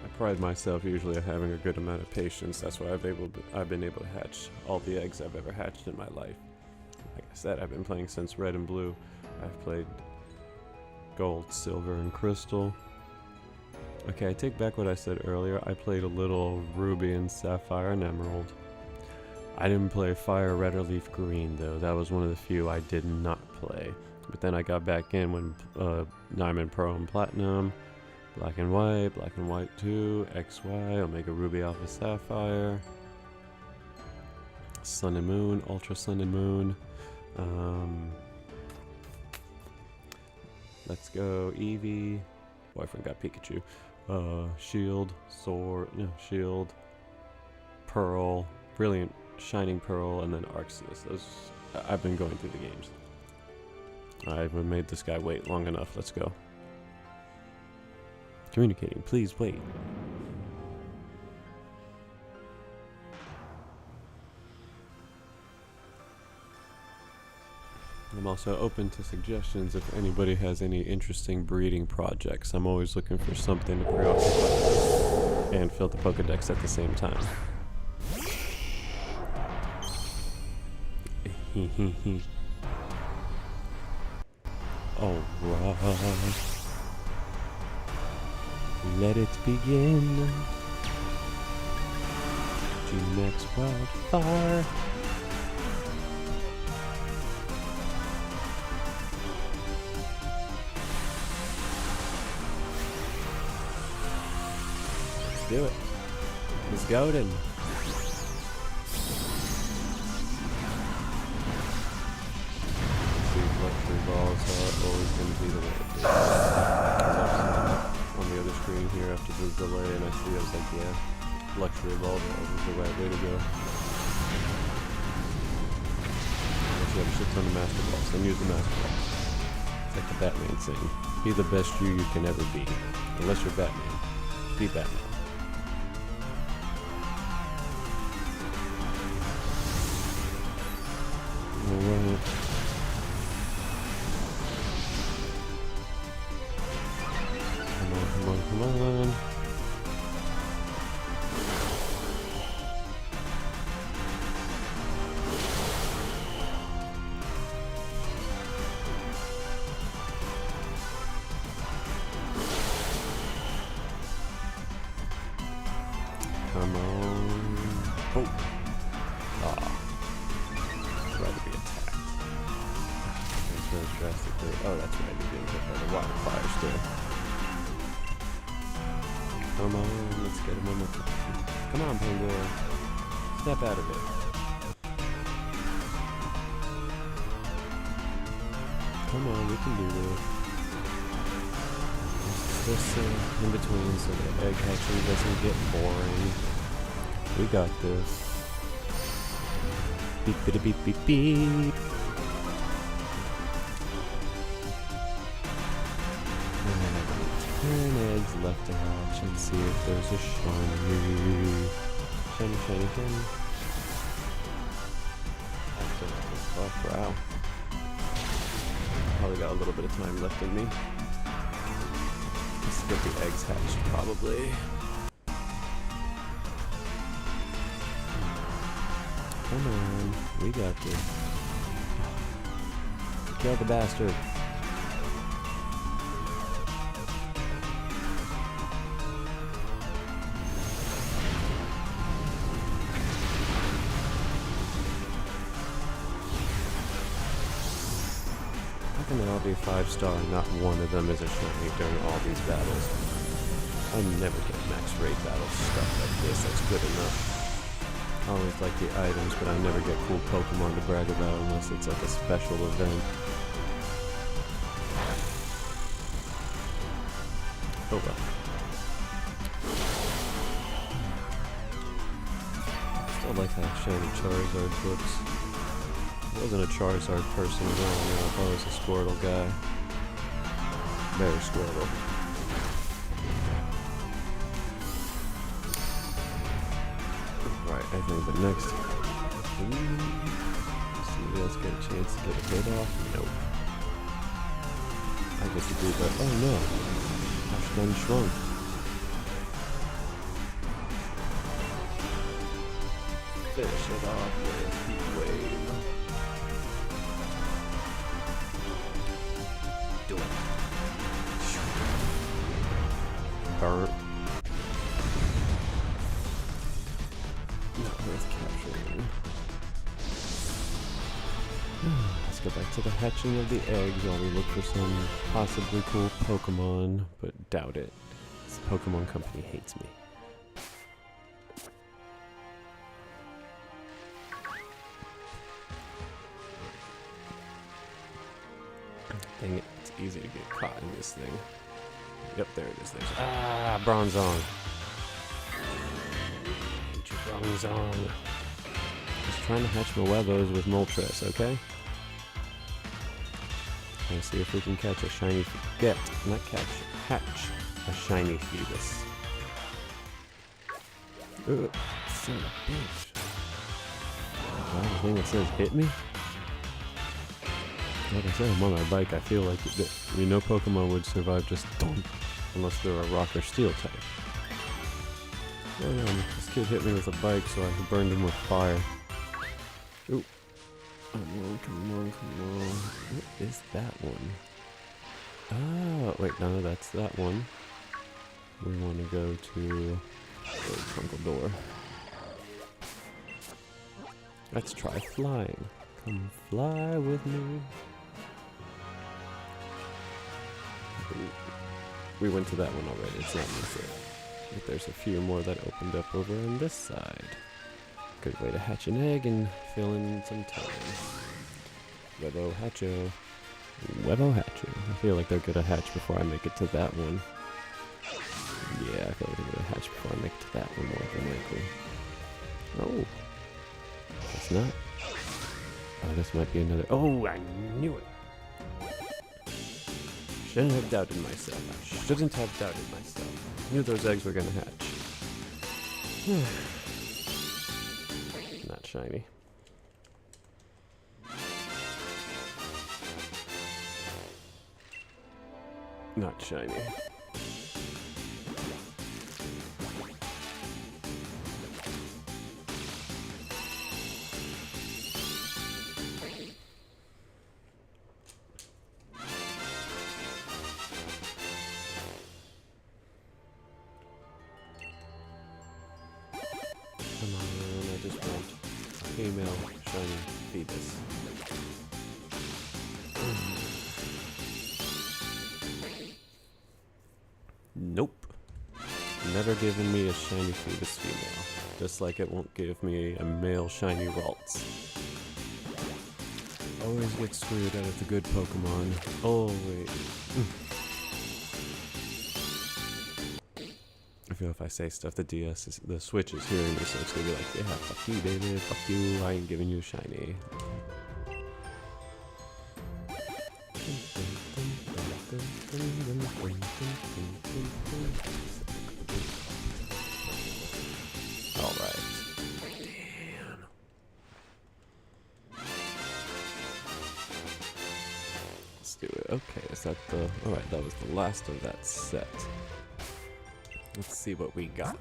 I pride myself usually on having a good amount of patience. That's why I've been able to hatch all the eggs I've ever hatched in my life. Like I said, I've been playing since Red and Blue. I've played Gold, Silver, and Crystal. Okay, I take back what I said earlier. I played a little Ruby and Sapphire and Emerald. I didn't play Fire Red or Leaf Green though. That was one of the few I did not play. But then I got back in when Diamond, Pearl, and Platinum, Black and White 2, XY, Omega Ruby, Alpha Sapphire, Sun and Moon, Ultra Sun and Moon. Let's go Eevee. Boyfriend got Pikachu. Shield, Sword, no, Shield, Pearl, Brilliant, Shining Pearl, and then Arceus. Those, I've been going through the games. I've made this guy wait long enough. Let's go. Communicating, please wait. I'm also open to suggestions if anybody has any interesting breeding projects. I'm always looking for something to preoccupy and fill the Pokedex at the same time. Alright. Let it begin. G-Max Wildfire. Let's do it. Let's go then. Balls are always going to be the way it is. On the other screen here after the delay, and I see, I was like, yeah, luxury balls are always the right way to go. Unless you have a shit ton of master balls, then use the master balls. It's like the Batman saying, be the best you can ever be. Unless you're Batman, be Batman. Alright. Come on. Come on. Oh. Ah. Try to be attacked. Transfers drastically. Oh, that's right. You're being hit by the water fire still. Come on, let's get him one more time. Come on, Penguin. Step out of it. Come on, we can do this. Just in between so the egg hatching doesn't get boring. We got this. Beep, beep, beep, beep, beep. 10 eggs left to hatch and see if there's a shiny. Shiny. Wow. Probably got a little bit of time left in me. Let's get the eggs hatched, probably. Come on, we got this. Kill the bastard. How can they all be 5-star and not one of them is a shiny during all these battles? I never get max raid battles stuff like this. That's good enough. I always like the items, but I never get cool Pokemon to brag about unless it's like a special event. Oh well. Still like that shiny Charizard books. I wasn't a Charizard person growing up. I was a Squirtle guy. Very Squirtle. Right, I think the next... somebody else get a chance to get a hit off? Nope. I get to do that. Oh no! I've done shrunk. Finish it off with Heat Wave. Do it. burnt. Not worth capturing. Let's go back to the hatching of the eggs while we look for some possibly cool Pokemon, but doubt it. This Pokemon company hates me. Dang it, it's easy to get caught in this thing. Yep, there it is. Bronzong. Bronzong. Just trying to hatch my Webos with Moltres, okay? Let's see if we can catch a shiny, hatch a shiny Phoebus. Son of a bitch. The thing that says hit me? Like I said, I'm on my bike. I feel like no Pokemon would survive just unless they're a rock or steel type. Oh no, this kid hit me with a bike, so I burned him with fire. Ooh. Come on. What is that one? Oh, wait, no, that's that one. We want to go to the Trunkle Door. Let's try flying. Come fly with me. We went to that one already, it's not easy. But there's a few more that opened up over on this side. Good way to hatch an egg and fill in some time. Webo Hatcho. Webo Hatcho. I feel like they're gonna hatch before I make it to that one. Yeah, I feel like they're gonna hatch before I make it to that one more than likely. Oh. It's not. Oh, this might be another. Oh, I knew it. Shouldn't have doubted myself. I shouldn't have doubted myself. I knew those eggs were gonna hatch. Not shiny. Not shiny. Come on, I just want a female shiny Phoebus. Nope. Never given me a shiny Phoebus female. Just like it won't give me a male shiny Ralts. Always get screwed out of the good Pokemon. Always. I feel if I say stuff, the Switch is hearing me, so it's gonna be like, yeah, fuck you, David, fuck you, I ain't giving you a shiny. Alright. Damn. Let's do it. Okay, is that the... Alright, that was the last of that set. Let's see what we got.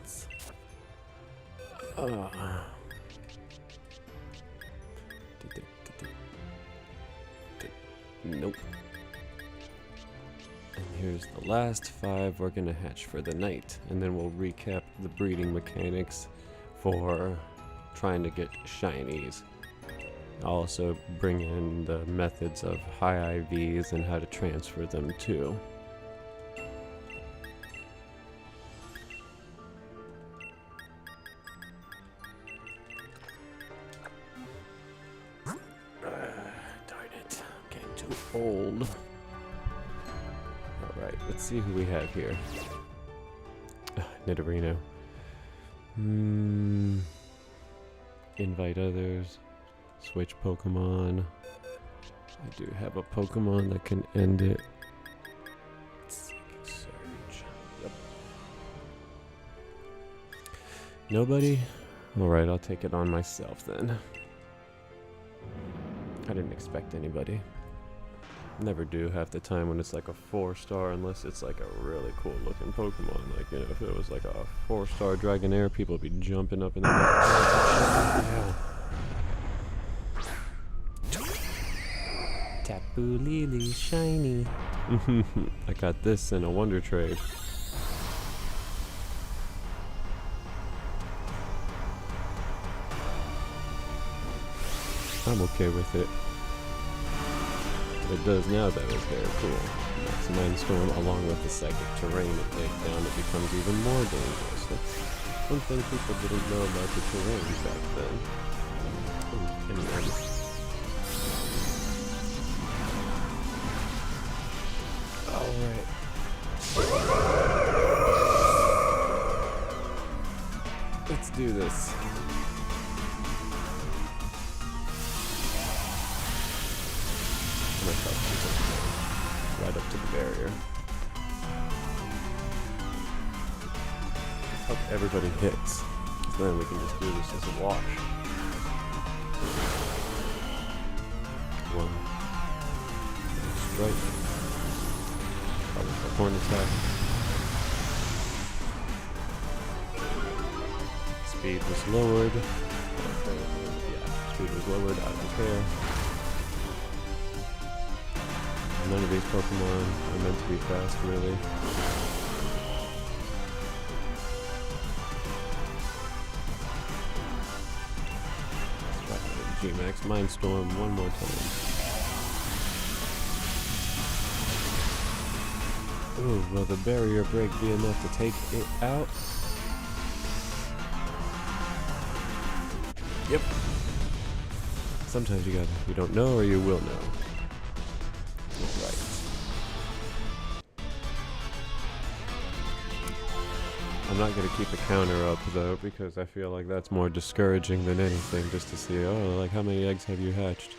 Nope. And here's the last 5 we're gonna hatch for the night, and then we'll recap the breeding mechanics for trying to get shinies. I'll also bring in the methods of high IVs and how to transfer them too. Old. Alright, let's see who we have here. Nidorino. Invite others. Switch Pokemon. I do have a Pokemon that can end it. Psychic Surge. Yep. Nobody? Alright, I'll take it on myself then. I didn't expect anybody. Never do half the time when it's like a 4-star, unless it's like a really cool looking Pokemon. Like, you know, if it was like a 4-star Dragonair, people would be jumping up in the back. Tapu Lily shiny. I got this in a Wonder Trade. I'm okay with it. What it does now, though, is very cool. Max Mindstorm, along with the psychic terrain it laid down, it becomes even more dangerous. That's one thing people didn't know about the terrain back then. Anyway. Alright. Let's do this. I'm gonna try to keep it right up to the barrier. Let's hope everybody hits. So then we can just do this as a wash. One. Strike. Probably for horn attack. Speed was lowered. Yeah, speed was lowered. I don't care. None of these Pokemon are meant to be fast, really. Let's try G-Max Mindstorm one more time. Ooh, will the barrier break be enough to take it out? Yep. Sometimes you don't know or you will know. Right. I'm not going to keep a counter up though, because I feel like that's more discouraging than anything, just to see, oh, like how many eggs have you hatched?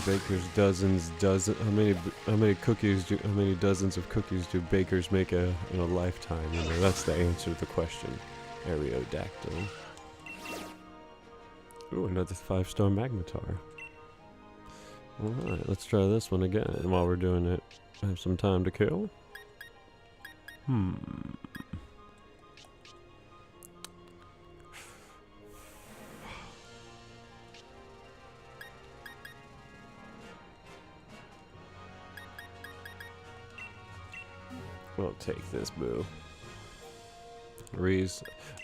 Bakers how many dozens of cookies do bakers make in a lifetime? You know, that's the answer to the question. Aerodactyl. Ooh, another 5-star Magnetar. Alright, let's try this one again. While we're doing it, I have some time to kill. We'll take this, boo.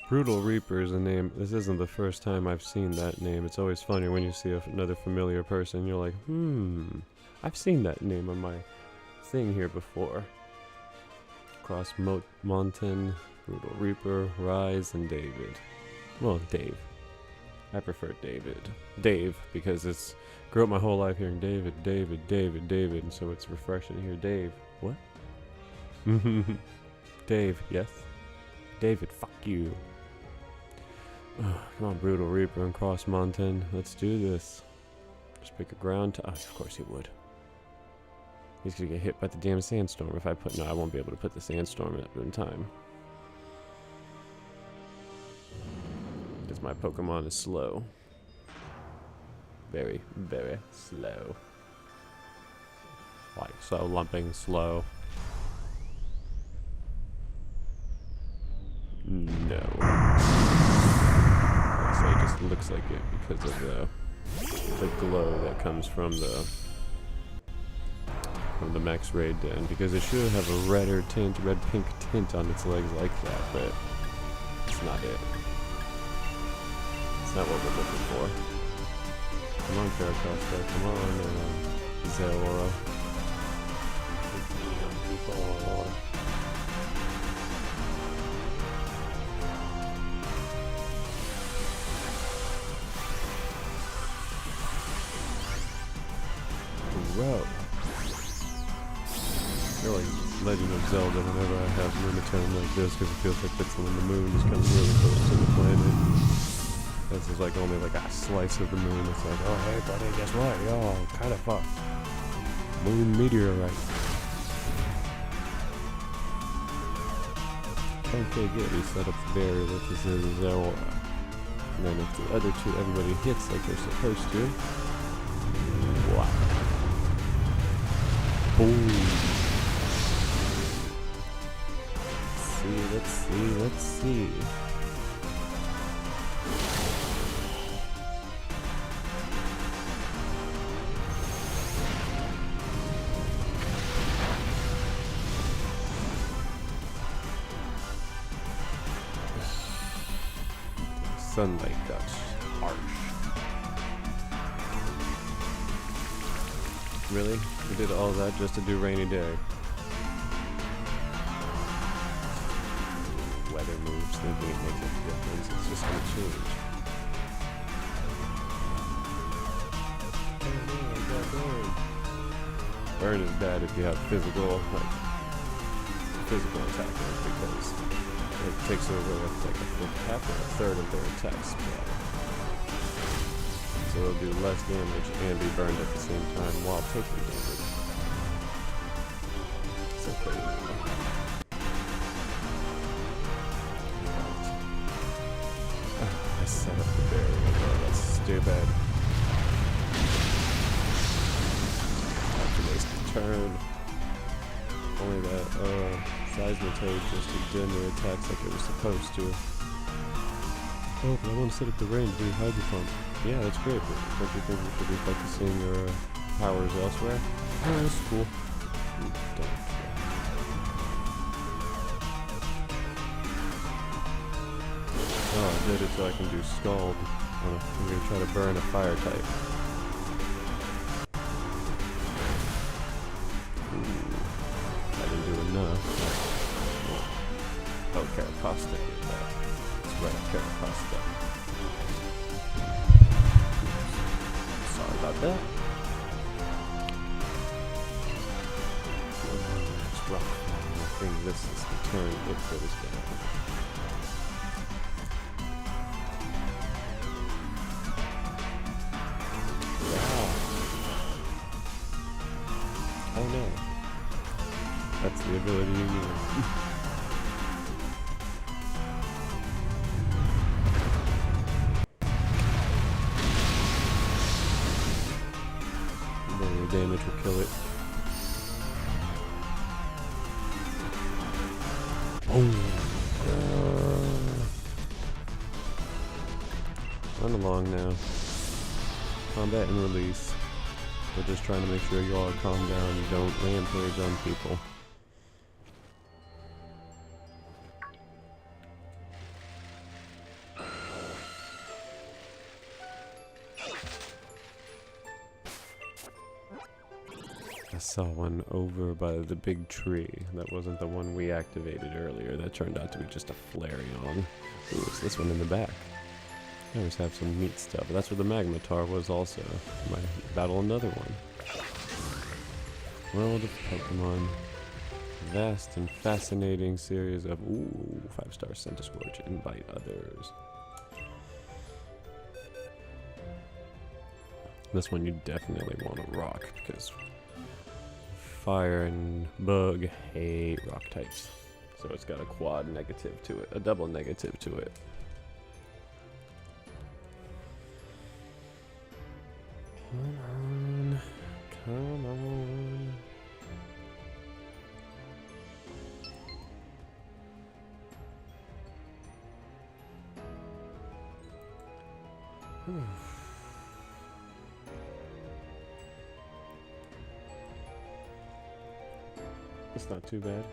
Brutal Reaper is a name. This isn't the first time I've seen that name. It's always funny when you see another familiar person. You're like, I've seen that name on my thing here before. Cross Monten, Brutal Reaper, Rise, and David. Well, Dave. I prefer David. Dave, because it's grew up my whole life hearing David, and so it's refreshing to hear Dave. What? Dave, yes? David, fuck you. Come on, Brutal Reaper and Cross Mountain. Let's do this. Just pick a ground to... of course he would. He's gonna get hit by the damn sandstorm if I put... No, I won't be able to put the sandstorm up in time. Because my Pokemon is slow. Very, very slow. Like, so lumping slow. No. So it just looks like it because of the glow that comes from the Max Raid Den, because it should have a red pink tint on its legs like that, but it's not it. It's not what we're looking for. Come on, Caracosta, come on, Zeraora. Bro. I feel like Legend of Zelda whenever I have Lunatone like this, because it feels like it's when the moon is coming really close to the planet. This is like only like a slice of the moon. It's like, oh hey buddy, guess what? Yo, kind of fucked. Moon meteorite. Okay, good. We set up the barrier with this Zeraora. And then if the other two, everybody hits like they're supposed to. Wow. Boom. Let's see. sunlight got harsh. Really? We did all that just to do rainy day. Weather moves, thinking it makes a difference. It's just gonna change. Oh no, I got burned. Burn is bad if you have physical attackers, because it takes over like half or a third of their attack spell. So it'll do less damage and be burned at the same time while taking damage. So crazy. I set up the barrier, bro. That's stupid. Have to waste a turn. Only that seismitoad just did their attacks like it was supposed to. Oh, but I want to set up the range to do Hydro Pump. Yeah, that's great, but don't you think we should be focusing your powers elsewhere? Oh, that's cool. Oh, I did it so I can do Scald. I'm gonna try to burn a fire type. Ooh, I didn't do enough. Oh, Caracosta did that. That's right, Caracosta. Sorry about that. It's rough. I think this is the turn it goes down. Oh no. That's the ability you need. Then your damage will kill it. Run along now. Combat and release. We're just trying to make sure you all are calm down and don't rampage on people. I saw one over by the big tree. That wasn't the one we activated earlier. That turned out to be just a Flareon. Ooh, it's this one in the back. I always have some meat stuff. That's where the Magmatar was also. Might battle another one. World of Pokemon. Vast and fascinating series of 5-star Centiskorch. Invite others. This one you definitely want to rock because fire and bug hate rock types. So it's got a quad negative to it, a double negative to it. Come on, come on. It's not too bad.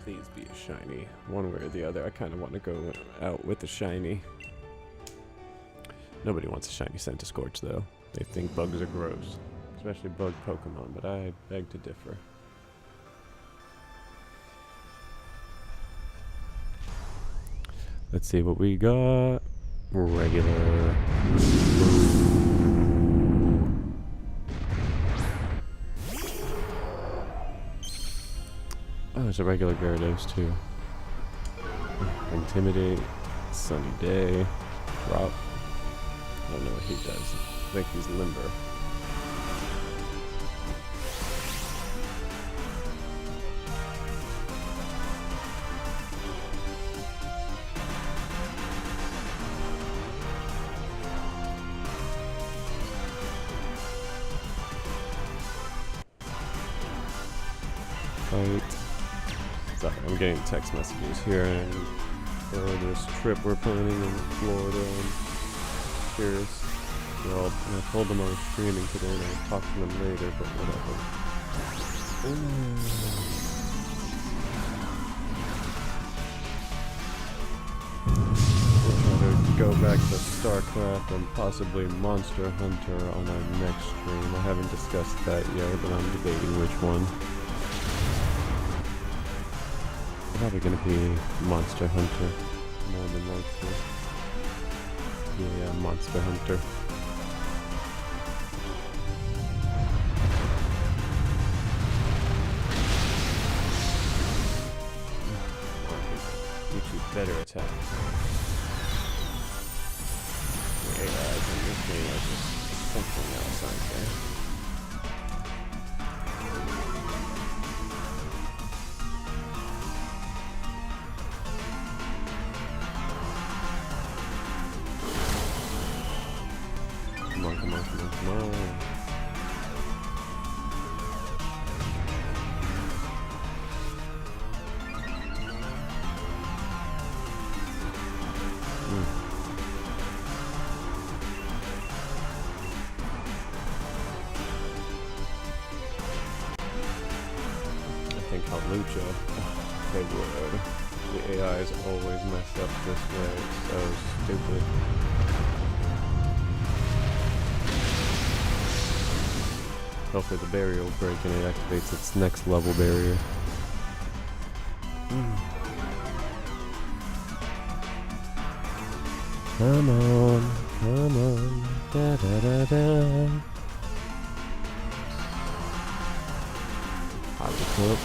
Please be a shiny, one way or the other. I kind of want to go out with a shiny. Nobody wants a shiny Centiskorch though. They think bugs are gross, especially bug Pokemon, but I beg to differ. Let's see what we got. Regular. Oh, there's a regular Gyarados too. Intimidate. Sunny Day. Drop. I don't know what he does. I think he's Limber. Sorry, I'm getting text messages here, and for this trip we're planning in Florida, I'm curious Well, I told them I was streaming today and I would talk to them later, but whatever. We'll try to go back to StarCraft and possibly Monster Hunter on our next stream. I haven't discussed that yet, but I'm debating which one. Probably gonna be Monster Hunter, more than likely. Yeah, Monster Hunter. Better attacks. The AIs in this game are just something else, aren't they? Come on, come on, come on, come on. Lucha, they would. The AIs always mess up this way. It's so stupid. Hopefully the barrier will break and it activates its next level barrier. Come on, come on, da da da da. Hop.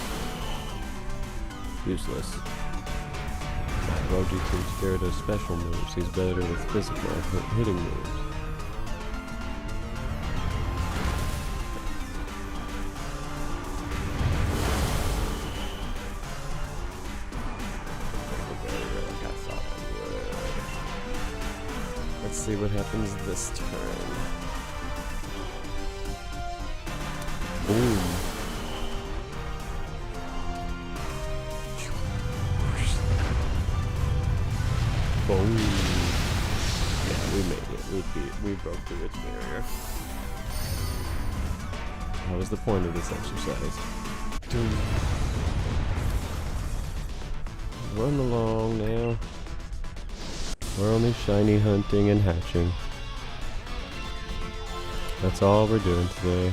Useless. Roji too scared of special moves. He's better with physical hitting moves. Like I thought I would. Let's see what happens this turn. Boom. Boom. Yeah, we made it. We broke through its barrier. That was the point of this exercise. Run along now. We're only shiny hunting and hatching. That's all we're doing today.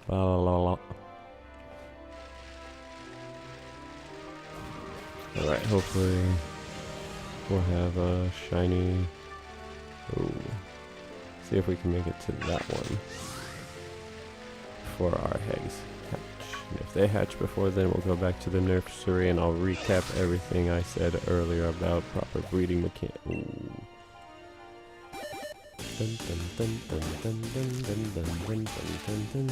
La la la la. Alright, hopefully we'll have a shiny. Ooh. See if we can make it to that one before our eggs hatch. And if they hatch before then, we'll go back to the nursery and I'll recap everything I said earlier about proper breeding mechanics. Dun, dun, dun, dun, dun, dun, dun, dun, dun, dun, dun.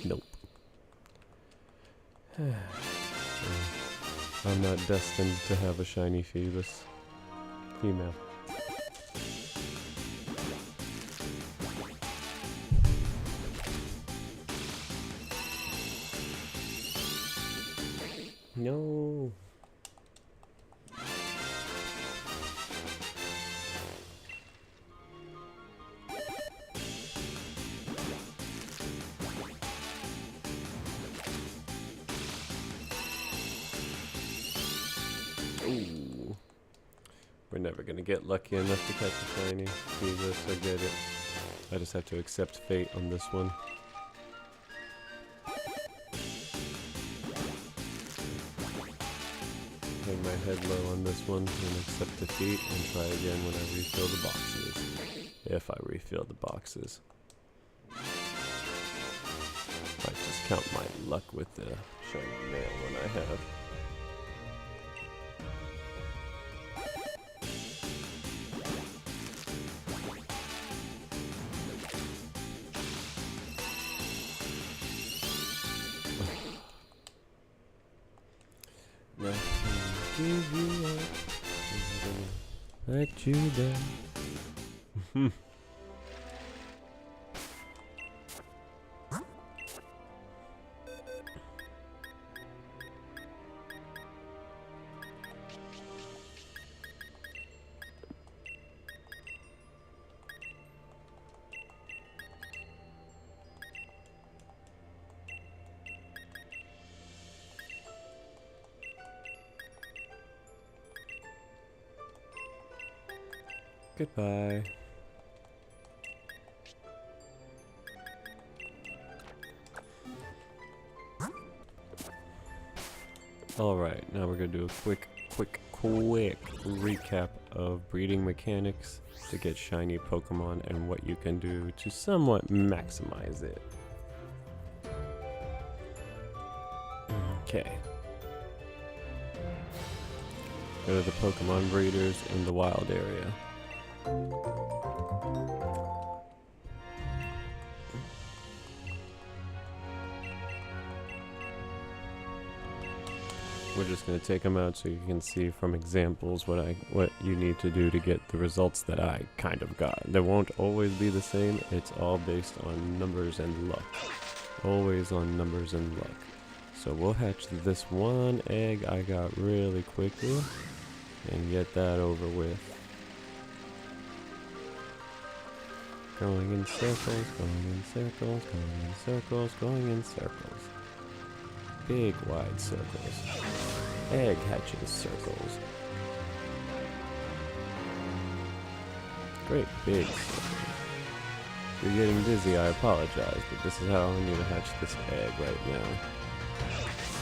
Nope. I'm not destined to have a shiny Phoebus. Female. No. Ooh. We're never gonna get lucky enough to catch a shiny Phoebus. I get it. I just have to accept fate on this one. Hang my head low on this one and accept defeat and try again when I refill the boxes. If I refill the boxes. Might just count my luck with the shiny male one I have. Give you up, let you down. Goodbye. Alright, now we're gonna do a quick recap of breeding mechanics to get shiny Pokemon and what you can do to somewhat maximize it. Okay. Go to the Pokemon breeders in the wild area. We're just going to take them out so you can see from examples what you need to do to get the results that I kind of got. They won't always be the same. It's all based on numbers and luck. Always on numbers and luck. So we'll hatch this one egg I got really quickly and get that over with. Going in circles, going in circles, going in circles, going in circles. Big wide circles. Egg hatching circles. Great big circles. If you're getting dizzy, I apologize, but this is how I need to hatch this egg right now.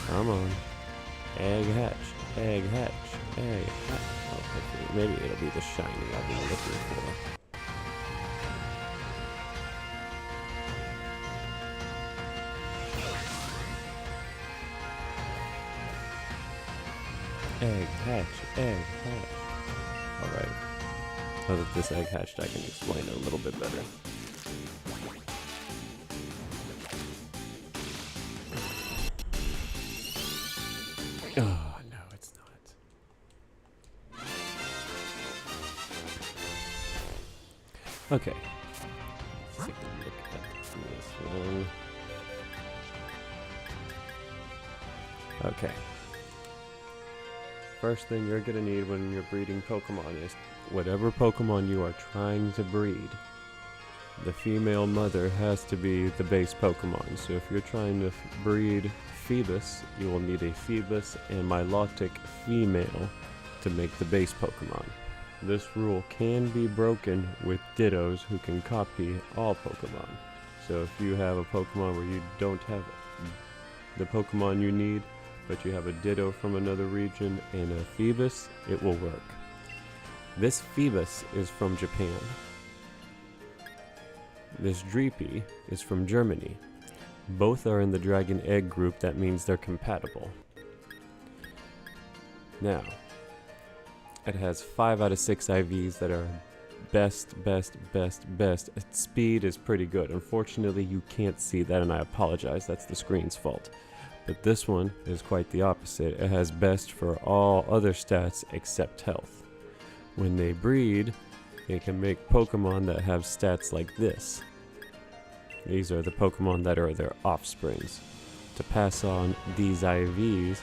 Come on. Egg hatch. Egg hatch. Egg hatch. Oh, hopefully, maybe it'll be the shiny I've been looking for. Egg hatch, egg hatch. Alright. Now that this egg hatched, I can explain it a little bit better. Oh, no, it's not. Okay. Let's take a look at this one. Okay. First thing you're going to need when you're breeding Pokemon is whatever Pokemon you are trying to breed, the female mother has to be the base Pokemon. So if you're trying to breed Phoebus, you will need a Phoebus and Milotic female to make the base Pokemon. This rule can be broken with Dittos who can copy all Pokemon. So if you have a Pokemon where you don't have the Pokemon you need, but you have a Ditto from another region and a Phoebus, it will work. This Phoebus is from Japan. This Dreepy is from Germany. Both are in the Dragon Egg group, that means they're compatible. Now, it has 5 out of 6 IVs that are best. Speed is pretty good. Unfortunately, you can't see that, and I apologize, that's the screen's fault. But this one is quite the opposite. It has best for all other stats except health. When they breed, they can make Pokemon that have stats like this. These are the Pokemon that are their offsprings. To pass on these IVs,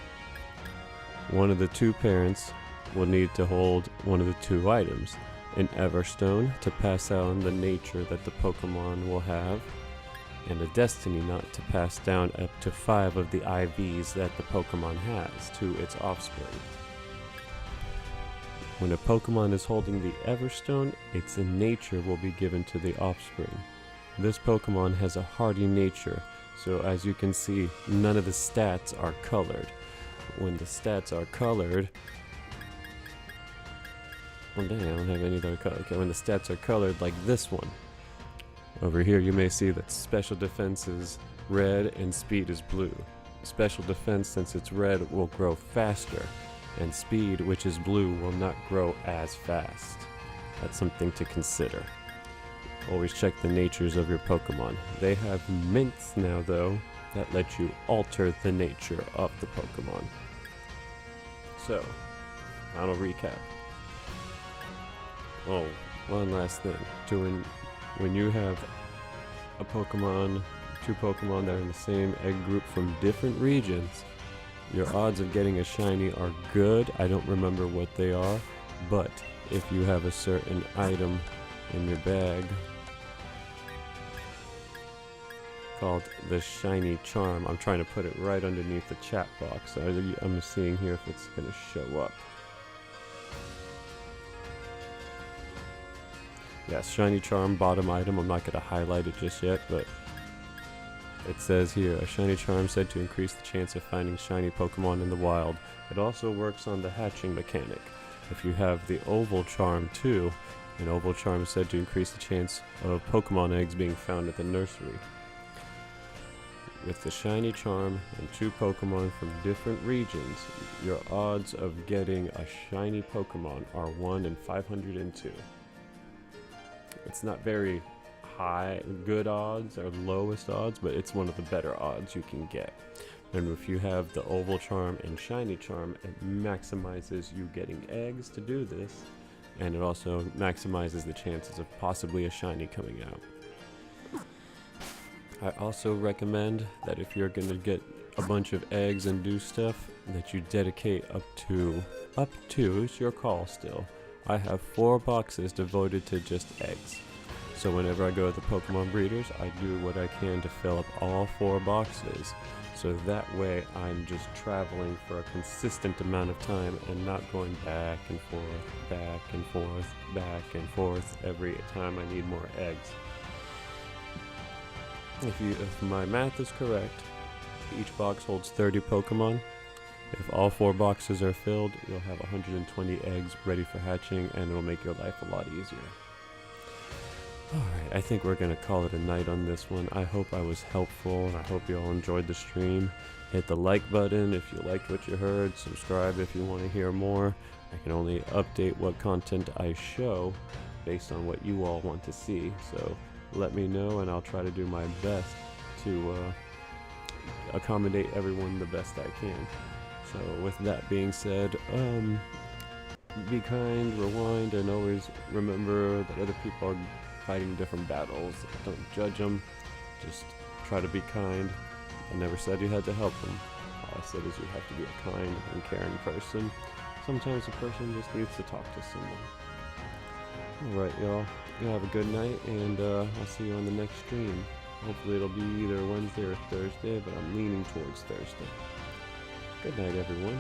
one of the two parents will need to hold one of the two items. An Everstone to pass on the nature that the Pokemon will have, and a Destiny Knot to pass down up to 5 of the IVs that the Pokemon has to its offspring. When a Pokemon is holding the Everstone, its nature will be given to the offspring. This Pokemon has a hardy nature, so as you can see, none of the stats are colored. When the stats are colored, well dang, I don't have any other color. Okay, when the stats are colored like this one, over here you may see that special defense is red and speed is blue. Special defense, since it's red, will grow faster, and speed, which is blue, will not grow as fast. That's something to consider. Always check the natures of your Pokemon. They have mints now though that let you alter the nature of the Pokemon. So, final recap. Oh, one last thing. When you have a Pokemon, 2 Pokemon that are in the same egg group from different regions, your odds of getting a shiny are good. I don't remember what they are, but if you have a certain item in your bag called the Shiny Charm, I'm trying to put it right underneath the chat box. I'm seeing here if it's going to show up. Yes, shiny charm, bottom item. I'm not going to highlight it just yet, but it says here, a shiny charm said to increase the chance of finding shiny Pokemon in the wild. It also works on the hatching mechanic. If you have the oval charm too, an oval charm is said to increase the chance of Pokemon eggs being found at the nursery. With the shiny charm and 2 Pokemon from different regions, your odds of getting a shiny Pokemon are 1 in 502. It's not very high, good odds or lowest odds, but it's one of the better odds you can get. And if you have the oval charm and shiny charm, it maximizes you getting eggs to do this, and it also maximizes the chances of possibly a shiny coming out. I also recommend that if you're going to get a bunch of eggs and do stuff, that you dedicate up to, it's your call still. I have 4 boxes devoted to just eggs. So whenever I go to the Pokemon breeders, I do what I can to fill up all 4 boxes. So that way I'm just traveling for a consistent amount of time and not going back and forth, back and forth, back and forth every time I need more eggs. If my math is correct, each box holds 30 Pokemon. If all 4 boxes are filled, you'll have 120 eggs ready for hatching, and it'll make your life a lot easier. Alright, I think we're going to call it a night on this one. I hope I was helpful, and I hope you all enjoyed the stream. Hit the like button if you liked what you heard. Subscribe if you want to hear more. I can only update what content I show based on what you all want to see. So let me know, and I'll try to do my best to accommodate everyone the best I can. So with that being said, be kind, rewind, and always remember that other people are fighting different battles. Don't judge them, just try to be kind. I never said you had to help them. All I said is you have to be a kind and caring person. Sometimes a person just needs to talk to someone. Alright y'all, you have a good night, and I'll see you on the next stream. Hopefully it'll be either Wednesday or Thursday, but I'm leaning towards Thursday. Good night everyone.